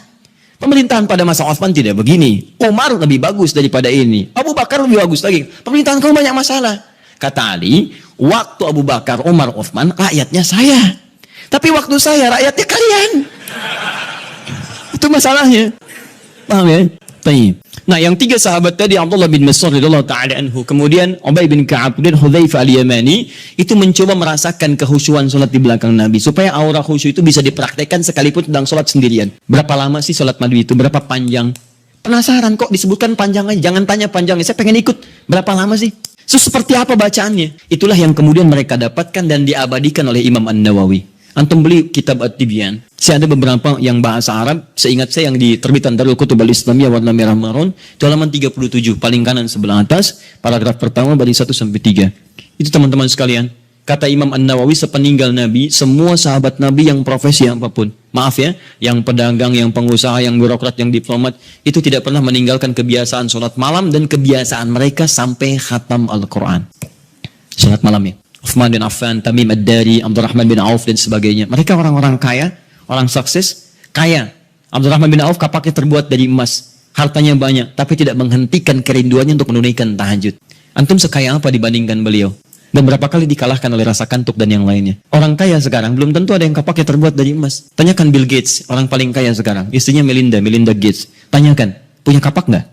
Pemerintahan pada masa Utsman tidak begini. Umar lebih bagus daripada ini. Abu Bakar lebih bagus lagi. Pemerintahan kamu banyak masalah. Kata Ali, waktu Abu Bakar, Umar, Utsman, rakyatnya saya. Tapi waktu saya, rakyatnya kalian. Itu masalahnya. Paham ya? Baik. Nah, yang tiga sahabat tadi, Abdullah bin Mas'ud radhiyallahu ta'ala anhu, kemudian Ubay bin Ka'ab dan Hudzaifah al-Yamani, itu mencoba merasakan kehusyuan salat di belakang Nabi supaya aura khusyuk itu bisa dipraktekkan sekalipun sedang salat sendirian. Berapa lama sih salat Nabi itu? Berapa panjang? Penasaran kok disebutkan panjang aja. Jangan tanya panjangnya, saya pengen ikut. Berapa lama sih? So, seperti apa bacaannya? Itulah yang kemudian mereka dapatkan dan diabadikan oleh Imam An-Nawawi. Antum beli kitab At-Tibyan. Saya ada beberapa yang bahasa Arab. Seingat saya yang di terbitan Darul Kutub Al-Islamiyah warna merah marun. Itu halaman 37, paling kanan sebelah atas. Paragraf pertama dari 1 sampai 3. Itu teman-teman sekalian. Kata Imam An-Nawawi, sepeninggal Nabi, semua sahabat Nabi yang profesi apapun. Maaf ya, yang pedagang, yang pengusaha, yang birokrat, yang diplomat. Itu tidak pernah meninggalkan kebiasaan sholat malam dan kebiasaan mereka sampai khatam Al-Quran. Sholat malamnya. Uthman bin Affan, Tamim Ad-Dari, Abdurrahman bin Auf dan sebagainya. Mereka orang-orang kaya, orang sukses, kaya. Abdurrahman bin Auf kapaknya terbuat dari emas, hartanya banyak, tapi tidak menghentikan kerinduannya untuk menunaikan tahajud. Antum sekaya apa dibandingkan beliau? Dan berapa kali dikalahkan oleh rasa kantuk dan yang lainnya. Orang kaya sekarang belum tentu ada yang kapaknya terbuat dari emas. Tanyakan Bill Gates, orang paling kaya sekarang. Istrinya Melinda Gates. Tanyakan, punya kapak nggak?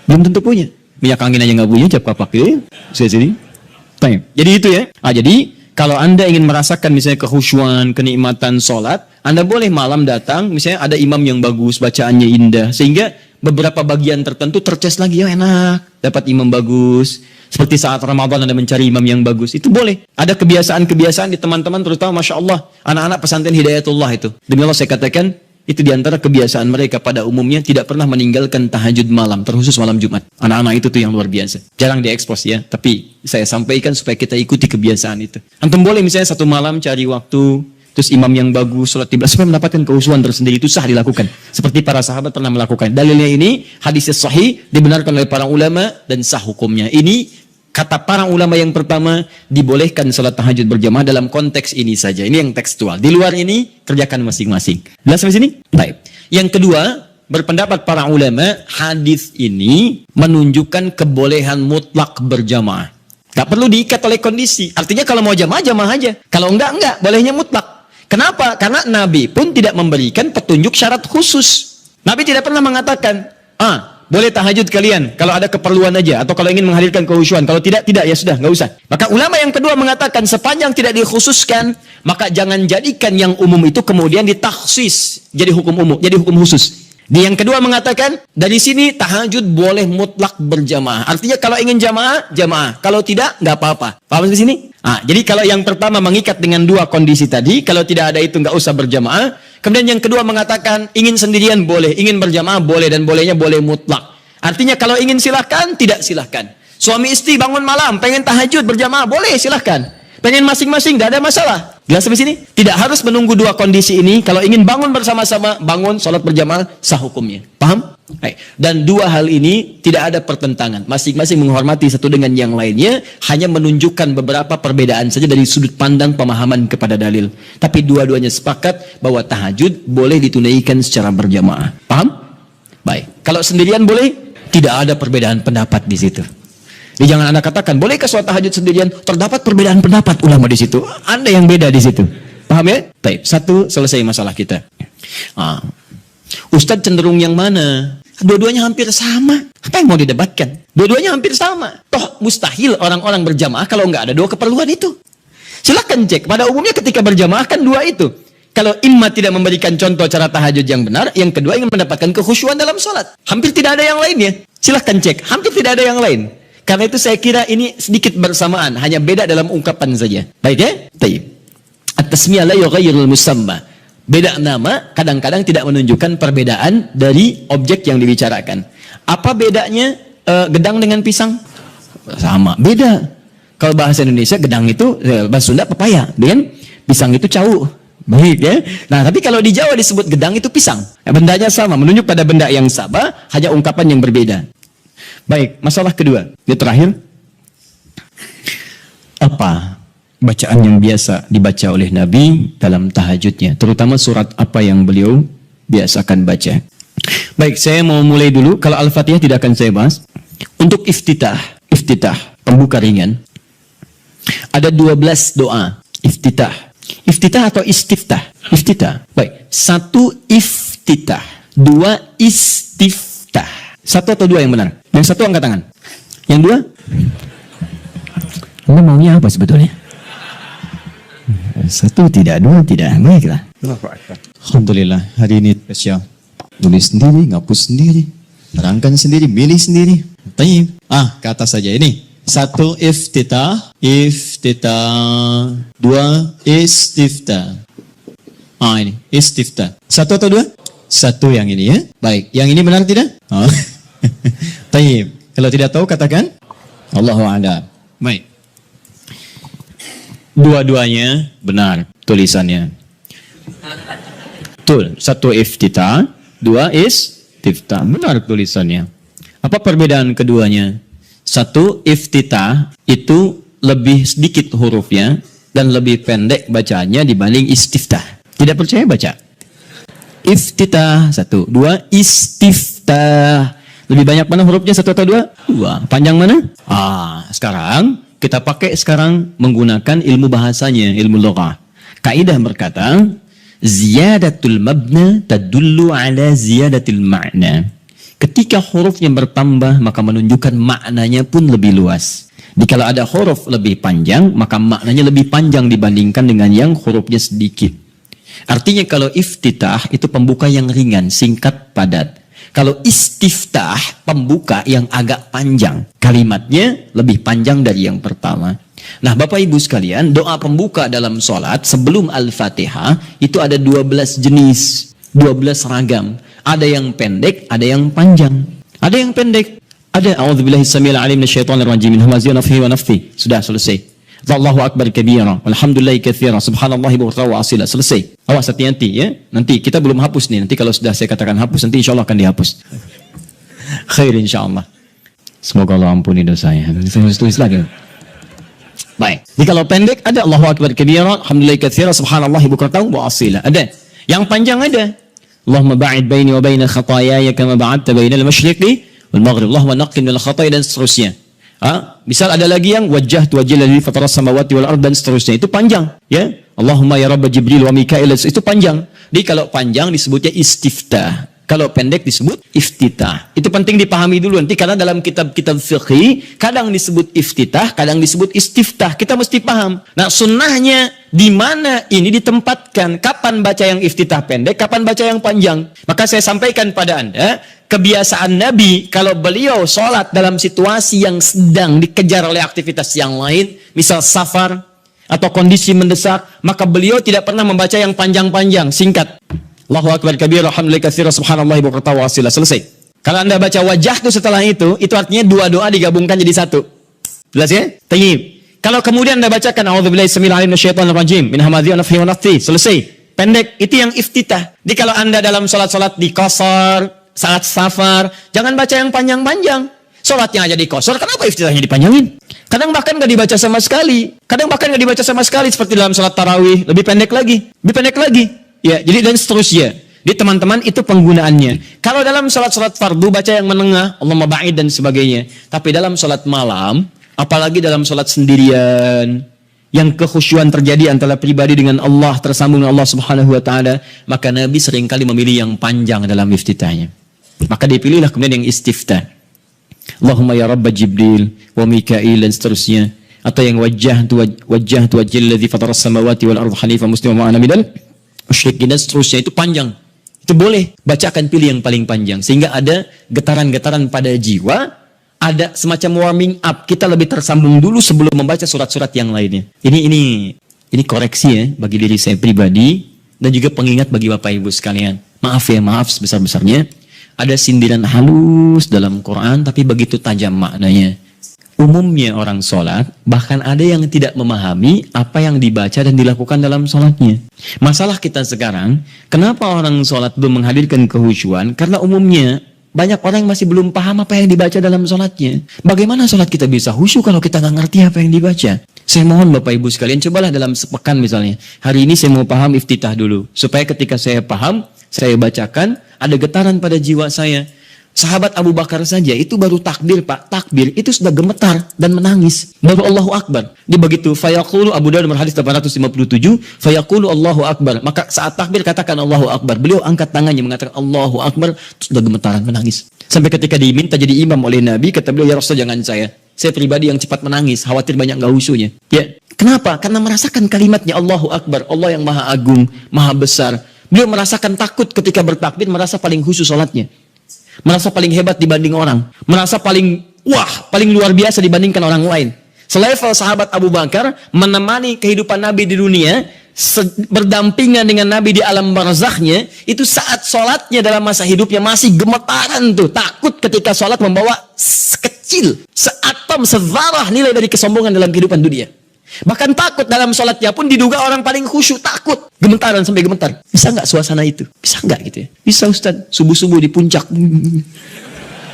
Belum tentu punya. Minyak angin aja nggak punya, cap kapak ya. Saya sini. Jadi itu ya. Jadi kalau Anda ingin merasakan misalnya kehusyuan, kenikmatan sholat, Anda boleh malam datang, misalnya ada imam yang bagus, bacaannya indah, sehingga beberapa bagian tertentu terces lagi, ya enak, dapat imam bagus. Seperti saat Ramadan Anda mencari imam yang bagus, itu boleh. Ada kebiasaan-kebiasaan di teman-teman, terutama Masya Allah, anak-anak pesantren Hidayatullah itu. Demi Allah saya katakan, itu diantara kebiasaan mereka pada umumnya tidak pernah meninggalkan tahajud malam, terkhusus malam Jumat. Anak-anak itu tuh yang luar biasa. Jarang diekspos ya, tapi saya sampaikan supaya kita ikuti kebiasaan itu. Antum boleh misalnya satu malam cari waktu, terus imam yang bagus, sholat qiblah, supaya mendapatkan kehusuan tersendiri, itu sah dilakukan. Seperti para sahabat pernah melakukan. Dalilnya ini, hadis sahih, dibenarkan oleh para ulama, dan sah hukumnya. Ini kata para ulama yang pertama, dibolehkan salat tahajud berjamaah dalam konteks ini saja. Ini yang tekstual. Di luar ini, kerjakan masing-masing. Jelas sampai sini? Baik. Yang kedua, berpendapat para ulama, hadis ini menunjukkan kebolehan mutlak berjamaah. Gak perlu diikat oleh kondisi. Artinya kalau mau jamaah, jamaah aja. Kalau enggak, bolehnya mutlak. Kenapa? Karena Nabi pun tidak memberikan petunjuk syarat khusus. Nabi tidak pernah mengatakan, boleh tahajud kalian kalau ada keperluan aja atau kalau ingin menghadirkan kehusyuan. Kalau tidak ya sudah, nggak usah. Maka ulama yang kedua mengatakan sepanjang tidak dikhususkan, maka jangan jadikan yang umum itu kemudian ditakhsis jadi hukum umum, jadi hukum khusus. Di yang kedua mengatakan dari sini tahajud boleh mutlak berjamaah. Artinya kalau ingin jamaah, jamaah. Kalau tidak, nggak apa-apa. Paham di sini? Jadi kalau yang pertama mengikat dengan dua kondisi tadi, kalau tidak ada itu nggak usah berjamaah. Kemudian yang kedua mengatakan ingin sendirian boleh, ingin berjamaah boleh, dan bolehnya boleh mutlak. Artinya kalau ingin silahkan, tidak silahkan. Suami istri bangun malam, pengen tahajud berjamaah, boleh silahkan. Pengen masing-masing, tidak ada masalah. Jelas sampai sini? Tidak harus menunggu dua kondisi ini. Kalau ingin bangun bersama-sama, bangun, sholat berjamaah, sah hukumnya. Paham? Baik. Dan dua hal ini tidak ada pertentangan. Masing-masing menghormati satu dengan yang lainnya, hanya menunjukkan beberapa perbedaan saja dari sudut pandang pemahaman kepada dalil. Tapi dua-duanya sepakat bahwa tahajud boleh ditunaikan secara berjamaah. Paham? Baik. Kalau sendirian boleh? Tidak ada perbedaan pendapat di situ. Jadi jangan Anda katakan, bolehkah sholat tahajud sendirian? Terdapat perbedaan pendapat ulama di situ. Anda yang beda di situ. Paham ya? Baik. Satu, selesai masalah kita. Ustadz cenderung yang mana? Dua-duanya hampir sama. Apa yang mau didebatkan? Dua-duanya hampir sama. Toh mustahil orang-orang berjamaah kalau nggak ada dua keperluan itu. Silakan cek. Pada umumnya ketika berjamaah kan dua itu. Kalau imma tidak memberikan contoh cara tahajud yang benar, yang kedua ingin mendapatkan kekhusyuan dalam sholat. Hampir tidak ada yang lainnya. Silahkan cek. Hampir tidak ada yang lain. Karena itu saya kira ini sedikit bersamaan. Hanya beda dalam ungkapan saja. Baik ya? Baik. At-tasmiyah la yughayyirul musamma. Beda nama kadang-kadang tidak menunjukkan perbedaan dari objek yang dibicarakan. Apa bedanya gedang dengan pisang? Sama. Beda. Kalau bahasa Indonesia gedang itu, bahasa Sunda pepaya, dengan pisang itu cau. Baik ya. Nah, tapi kalau di Jawa disebut gedang itu pisang. Bendanya sama, menunjuk pada benda yang sama, hanya ungkapan yang berbeda. Baik, masalah kedua. Yang terakhir. Apa bacaan yang biasa dibaca oleh Nabi dalam tahajudnya? Terutama surat apa yang beliau biasakan baca? Baik, saya mau mulai dulu. Kalau Al-Fatihah tidak akan saya bahas. Untuk iftitah, pembuka ringan, ada 12 doa iftitah. Iftitah atau istiftah? Iftitah. Baik, 1 iftitah, 2 istiftah. 1 atau 2 yang benar? Yang 1 angkat tangan. Yang 2? Anda maunya apa sebetulnya? 1 tidak, 2 tidak. Baiklah. Alhamdulillah, hari ini spesial. Tulis sendiri, ngapus sendiri, terangkan sendiri, milih sendiri. Tanya. Ke atas saja ini. 1 iftitah, 2 istiftah. Ini istiftah. 1 atau 2? 1 yang ini ya. Baik, yang ini benar tidak? Tayyib. Kalau tidak tahu katakan Allahu a'lam. Baik. Dua-duanya benar tulisannya. Betul. 1 iftitah, 2 istiftah. Benar tulisannya. Apa perbedaan keduanya? 1 iftitah itu lebih sedikit hurufnya dan lebih pendek bacaannya dibanding istiftah. Tidak percaya baca. Iftitah 1, 2 istiftah. Lebih banyak mana hurufnya 1 atau 2? 2. Panjang mana? Sekarang kita pakai menggunakan ilmu bahasanya, ilmu lughah. Kaidah berkata, ziyadatul mabna tadullu ala ziyadatil ma'na. Ketika hurufnya bertambah, maka menunjukkan maknanya pun lebih luas. Jika ada huruf lebih panjang, maka maknanya lebih panjang dibandingkan dengan yang hurufnya sedikit. Artinya kalau iftitah itu pembuka yang ringan, singkat, padat. Kalau istiftah, pembuka yang agak panjang. Kalimatnya lebih panjang dari yang pertama. Nah, Bapak Ibu sekalian, doa pembuka dalam sholat sebelum Al-Fatihah itu ada 12 jenis, 12 ragam. Ada yang pendek, ada yang panjang. Ada yang pendek. Ada a'udzubillahi samil alim minasyaitonir rajim min hamazihi wa nafthihi wa nafthihi. Sudah selesai. Allahu akbar kabira, walhamdulillahi katsira, subhanallahi bukratan wa asila. Selesai. Awas hati-hati ya. Nanti kita belum hapus nih. Nanti kalau sudah saya katakan hapus, nanti insyaallah akan dihapus. Khair insyaallah. Semoga Allah ampuni dosanya. Saya tulis lagi. Baik. Jadi kalau pendek ada Allahu akbar kabira, alhamdulillahi katsira, subhanallahi bukratan wa asila. Ada. Yang panjang ada. Allahumma ba'id baini wa baina khataayaya kama ba'adta baina al-masyriqi wal maghrib. Allahumma naqqini minal khataaya dan seterusnya. Misal ada lagi yang wajjahtu wajhal ladzi fatara samawati wal ardh dan seterusnya. Itu panjang, ya. Allahumma ya rabb Jibril wa Mikail, itu panjang. Jadi kalau panjang disebutnya istiftah. Kalau pendek disebut iftitah. Itu penting dipahami dulu nanti karena dalam kitab-kitab fikih kadang disebut iftitah, kadang disebut istiftah. Kita mesti paham. Nah, sunnahnya di mana ini ditempatkan? Kapan baca yang iftitah pendek, kapan baca yang panjang? Maka saya sampaikan pada Anda, kebiasaan Nabi kalau beliau sholat dalam situasi yang sedang dikejar oleh aktivitas yang lain, misal safar atau kondisi mendesak, maka beliau tidak pernah membaca yang panjang-panjang, singkat. Allahu akbar kabira, alhamdulillahi katsira, subhanallahi bukratan wa asila. Selesai. Kalau Anda baca wajah itu setelah itu artinya 2 doa digabungkan jadi 1. Jelas ya? Tayyib. Kalau kemudian Anda bacakan a'udzubillahi samil alim minasyaitonir rajim min hamazihi wa nafthihi wa nafthihi. Selesai. Pendek, itu yang iftitah. Jadi kalau Anda dalam salat-salat di qasar, saat safar, jangan baca yang panjang-panjang. Salatnya aja di qasar, kenapa iftitahnya dipanjangin? Kadang bahkan nggak dibaca sama sekali. Seperti dalam salat tarawih, lebih pendek lagi. Ya, jadi dan seterusnya. Jadi teman-teman itu penggunaannya. Kalau dalam salat-salat fardu baca yang menengah, Allahumma ba'id dan sebagainya. Tapi dalam salat malam, apalagi dalam salat sendirian, yang kekhusyuan terjadi antara pribadi dengan Allah, tersambung dengan Allah Subhanahu wa taala, maka Nabi seringkali memilih yang panjang dalam iftitahnya. Maka dipilihlah kemudian yang istiftah. Allahumma ya rabb Jibril wa Mikail dan seterusnya. Atau yang wajjahtu wajhal ladzi fatara samawati wal ardh hanifan musliman wa ana minal musyrikin dan seterusnya. Itu panjang. Itu boleh. Bacakan, pilih yang paling panjang. Sehingga ada getaran-getaran pada jiwa. Ada semacam warming up. Kita lebih tersambung dulu sebelum membaca surat-surat yang lainnya. Ini koreksi ya bagi diri saya pribadi. Dan juga pengingat bagi Bapak Ibu sekalian. Maaf sebesar-besarnya. Ada sindiran halus dalam Quran. Tapi begitu tajam maknanya. umumnya orang sholat, bahkan ada yang tidak memahami apa yang dibaca dan dilakukan dalam sholatnya. Masalah kita sekarang, kenapa orang sholat belum menghadirkan kehusyuan? Karena umumnya banyak orang yang masih belum paham apa yang dibaca dalam sholatnya. Bagaimana sholat kita bisa khusyuk kalau kita nggak ngerti apa yang dibaca? Saya mohon Bapak Ibu sekalian, cobalah dalam sepekan misalnya. Hari ini saya mau paham iftitah dulu. Supaya ketika saya paham, saya bacakan, ada getaran pada jiwa saya. Sahabat Abu Bakar saja itu baru takbir Pak, takbir itu sudah gemetar dan menangis. Baru Allahu Akbar. Dia begitu, fayaqulu Abu Dawud nomor hadis 857, fayaqulu Allahu Akbar. Maka saat takbir katakan Allahu Akbar. Beliau angkat tangannya mengatakan Allahu Akbar, sudah gemetaran menangis. Sampai ketika diminta jadi imam oleh Nabi, kata beliau, ya Rasul jangan saya. Saya pribadi yang cepat menangis, khawatir banyak enggak khusyuknya. Ya, kenapa? Karena merasakan kalimatnya Allahu Akbar, Allah yang Maha Agung, Maha Besar. Beliau merasakan takut ketika bertakbir, merasa paling khusyuk salatnya. Merasa paling hebat dibanding orang. Merasa paling paling luar biasa dibandingkan orang lain. Selevel sahabat Abu Bakar menemani kehidupan Nabi di dunia, berdampingan dengan Nabi di alam barzakhnya, itu saat sholatnya dalam masa hidupnya masih gemetaran tuh. Takut ketika sholat membawa sekecil, seatom, sezarah nilai dari kesombongan dalam kehidupan dunia. Bahkan takut dalam sholatnya pun diduga orang paling khusyuk, takut. Gemetaran sampai gemetar. Bisa nggak suasana itu? Bisa nggak gitu ya? Bisa Ustaz, subuh-subuh di puncak.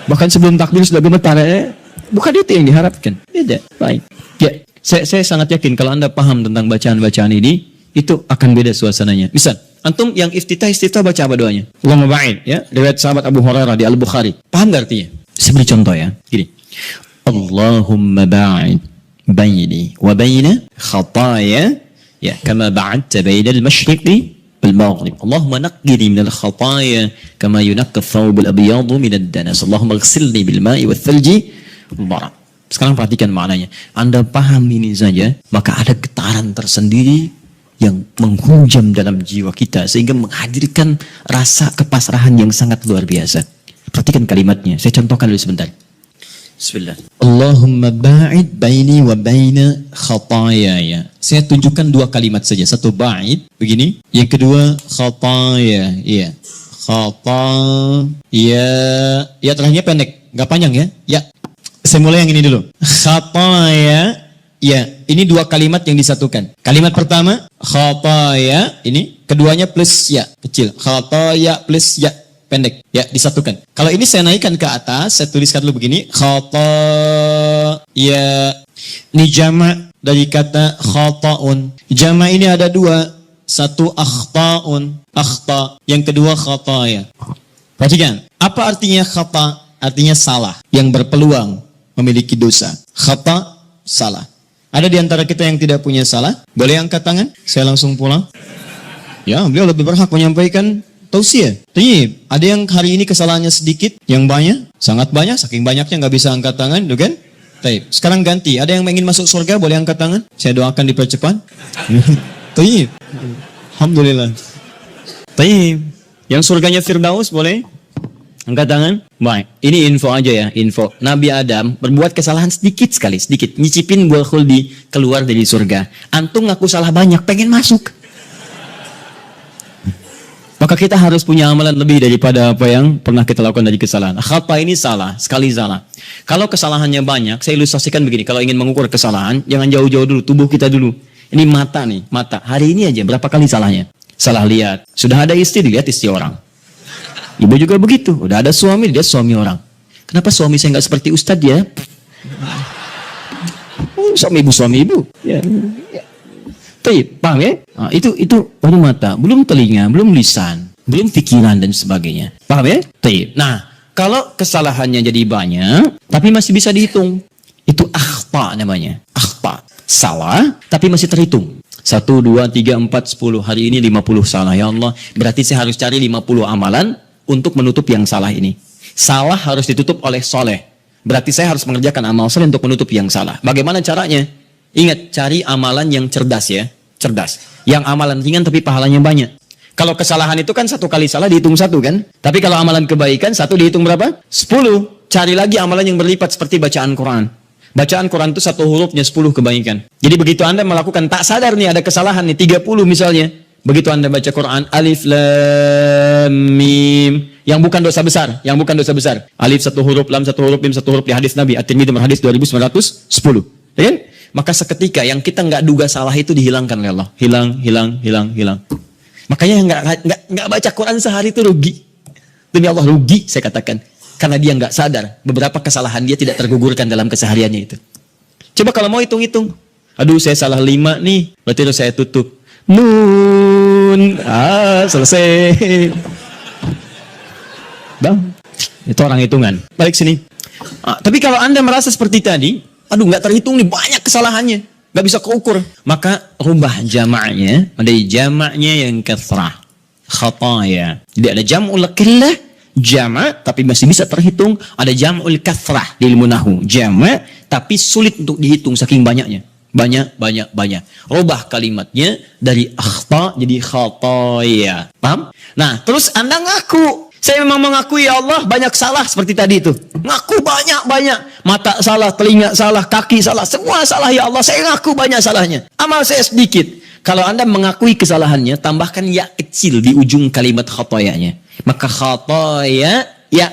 Bahkan sebelum takbir sudah gemetar ya. Bukan itu yang diharapkan. Beda. Baik. Ya, saya sangat yakin kalau Anda paham tentang bacaan-bacaan ini, itu akan beda suasananya. Misal, antum yang iftitah baca apa doanya? Allahumma ba'id, ya. Riwayat sahabat Abu Hurairah di Al-Bukhari. Paham nggak artinya? Saya beri contoh ya. Gini. Allahumma ba'id baini wa baina khataya ya kama ba'adta baina al-masyriqi wal maghrib. Allahumma naqqini min al-khataya kama yunaqqa ath-thawb al-abyad min ad-danas. Allahumma ighsilni bil ma'i wath thalji wal barad. Sekarang perhatikan maknanya. Anda paham ini saja, maka ada getaran tersendiri yang menghujam dalam jiwa kita sehingga menghadirkan rasa kepasrahan yang sangat luar biasa. Perhatikan kalimatnya. Saya contohkan dulu sebentar. Bismillah. Allahumma ba'id baini wa baina khatayaya. Saya tunjukkan dua kalimat saja. Satu ba'id, begini. Yang kedua khataya. Iya. Khataya. Ya terakhirnya pendek. Nggak panjang ya. Ya. Saya mulai yang ini dulu. Khataya. Ya. Ini dua kalimat yang disatukan. Kalimat pertama, khataya. Ini. Keduanya plus ya. Kecil. Khataya plus ya. Pendek, ya disatukan. Kalau ini saya naikkan ke atas, saya tuliskan dulu begini. Ya, ini jama' dari kata khata'un. Jama' ini ada dua. Satu akhta'un, akhta'. Yang kedua khataya. Perhatikan, apa artinya khata'? Artinya salah, yang berpeluang memiliki dosa. Khata', salah. Ada di antara kita yang tidak punya salah? Boleh angkat tangan? Saya langsung pulang. Ya, beliau lebih berhak menyampaikan tausiah. Tapi ada yang hari ini kesalahannya sedikit, yang banyak, sangat banyak, saking banyaknya nggak bisa angkat tangan, gitu kan? Tapi sekarang ganti. Ada yang ingin masuk surga, boleh angkat tangan? Saya doakan dipercepat. Tapi, alhamdulillah. Tapi, yang surganya Firdaus boleh angkat tangan? Baik. Ini info aja ya, info. Nabi Adam berbuat kesalahan sedikit sekali, sedikit. Nyicipin buah khuldi keluar dari surga. Antum ngaku salah banyak, pengen masuk. Maka kita harus punya amalan lebih daripada apa yang pernah kita lakukan dari kesalahan. Khata ini salah, sekali salah. Kalau kesalahannya banyak, saya ilustrasikan begini. Kalau ingin mengukur kesalahan, jangan jauh-jauh dulu, tubuh kita dulu. Ini mata nih, mata. Hari ini aja berapa kali salahnya? Salah lihat. Sudah ada istri, dilihat istri orang. Ibu juga begitu. Udah ada suami, dilihat suami orang. Kenapa suami saya nggak seperti Ustadz ya? Suami ibu. Ya. Paham ya? Nah, itu baru mata, belum telinga, belum lisan, belum pikiran dan sebagainya. Paham ya? Nah, kalau kesalahannya jadi banyak, tapi masih bisa dihitung, itu akhta namanya. Akhta, salah, tapi masih terhitung. 1, 2, 3, 4, 10. Hari ini 50 salah. Ya Allah, berarti saya harus cari 50 amalan untuk menutup yang salah ini. Salah harus ditutup oleh soleh. Berarti saya harus mengerjakan amal soleh untuk menutup yang salah. Bagaimana caranya? Ingat, cari amalan yang cerdas ya. Cerdas. Yang amalan ringan tapi pahalanya banyak. Kalau kesalahan itu kan satu kali salah dihitung 1 kan? Tapi kalau amalan kebaikan 1 dihitung berapa? 10. Cari lagi amalan yang berlipat seperti bacaan Quran. Bacaan Quran itu 1 hurufnya 10 kebaikan. Jadi begitu Anda melakukan tak sadar nih ada kesalahan nih 30 misalnya. Begitu Anda baca Quran alif lam mim yang bukan dosa besar, yang bukan dosa besar. Alif satu huruf, lam satu huruf, mim satu huruf di hadis Nabi. At-Tirmidzi nomor hadis 2910. Ya kan? Maka seketika yang kita nggak duga salah itu dihilangkan oleh Allah. Hilang. Makanya nggak baca Quran sehari itu rugi. Demi Allah rugi saya katakan. Karena dia nggak sadar beberapa kesalahan dia tidak tergugurkan dalam kesehariannya itu. Coba kalau mau hitung-hitung. Aduh saya salah 5 nih. Berarti terus saya tutup. Nun. Selesai. Bang. Itu orang hitungan. Balik sini. Tapi kalau Anda merasa seperti tadi. Aduh nggak terhitung nih. Banyak kesalahannya. Nggak bisa keukur. Maka rubah jamaknya. Ada jamaknya yang kathrah. Khataya. Jadi ada jam'ul qillah. Jama' tapi masih bisa terhitung. Ada jam'ul kathrah di ilmu nahwu. Jama' tapi sulit untuk dihitung saking banyaknya. Banyak. Rubah kalimatnya dari akhta jadi khataya. Paham? Nah, terus Anda ngaku. Saya memang mengakui ya Allah banyak salah seperti tadi itu. Ngaku banyak. Mata salah, telinga salah, kaki salah. Semua salah ya Allah. Saya ngaku banyak salahnya. Amal saya sedikit. Kalau Anda mengakui kesalahannya, tambahkan ya kecil di ujung kalimat khatayanya. Maka khataya ya.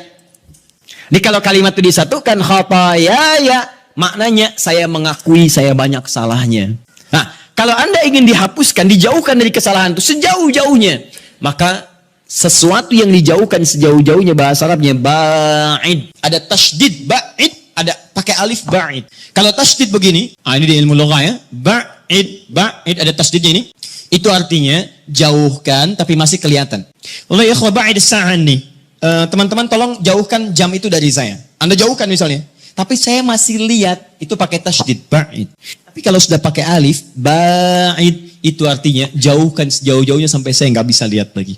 Jadi kalau kalimat itu disatukan khataya ya. Maknanya saya mengakui saya banyak salahnya. Nah, kalau Anda ingin dihapuskan, dijauhkan dari kesalahan itu sejauh-jauhnya, maka sesuatu yang dijauhkan sejauh-jauhnya bahasa Arabnya ba'id. Ada tasydid ba'id, ada pakai alif ba'id. Kalau tasydid begini, ini di ilmu lugah ya, ba'id ada tasydidnya ini. Itu artinya jauhkan tapi masih kelihatan. Allah ya ba'id sa'an nih. Teman-teman tolong jauhkan jam itu dari saya. Anda jauhkan misalnya. Tapi saya masih lihat itu pakai tasydid ba'id. Tapi kalau sudah pakai alif ba'id itu artinya jauhkan sejauh-jauhnya sampai saya nggak bisa lihat lagi.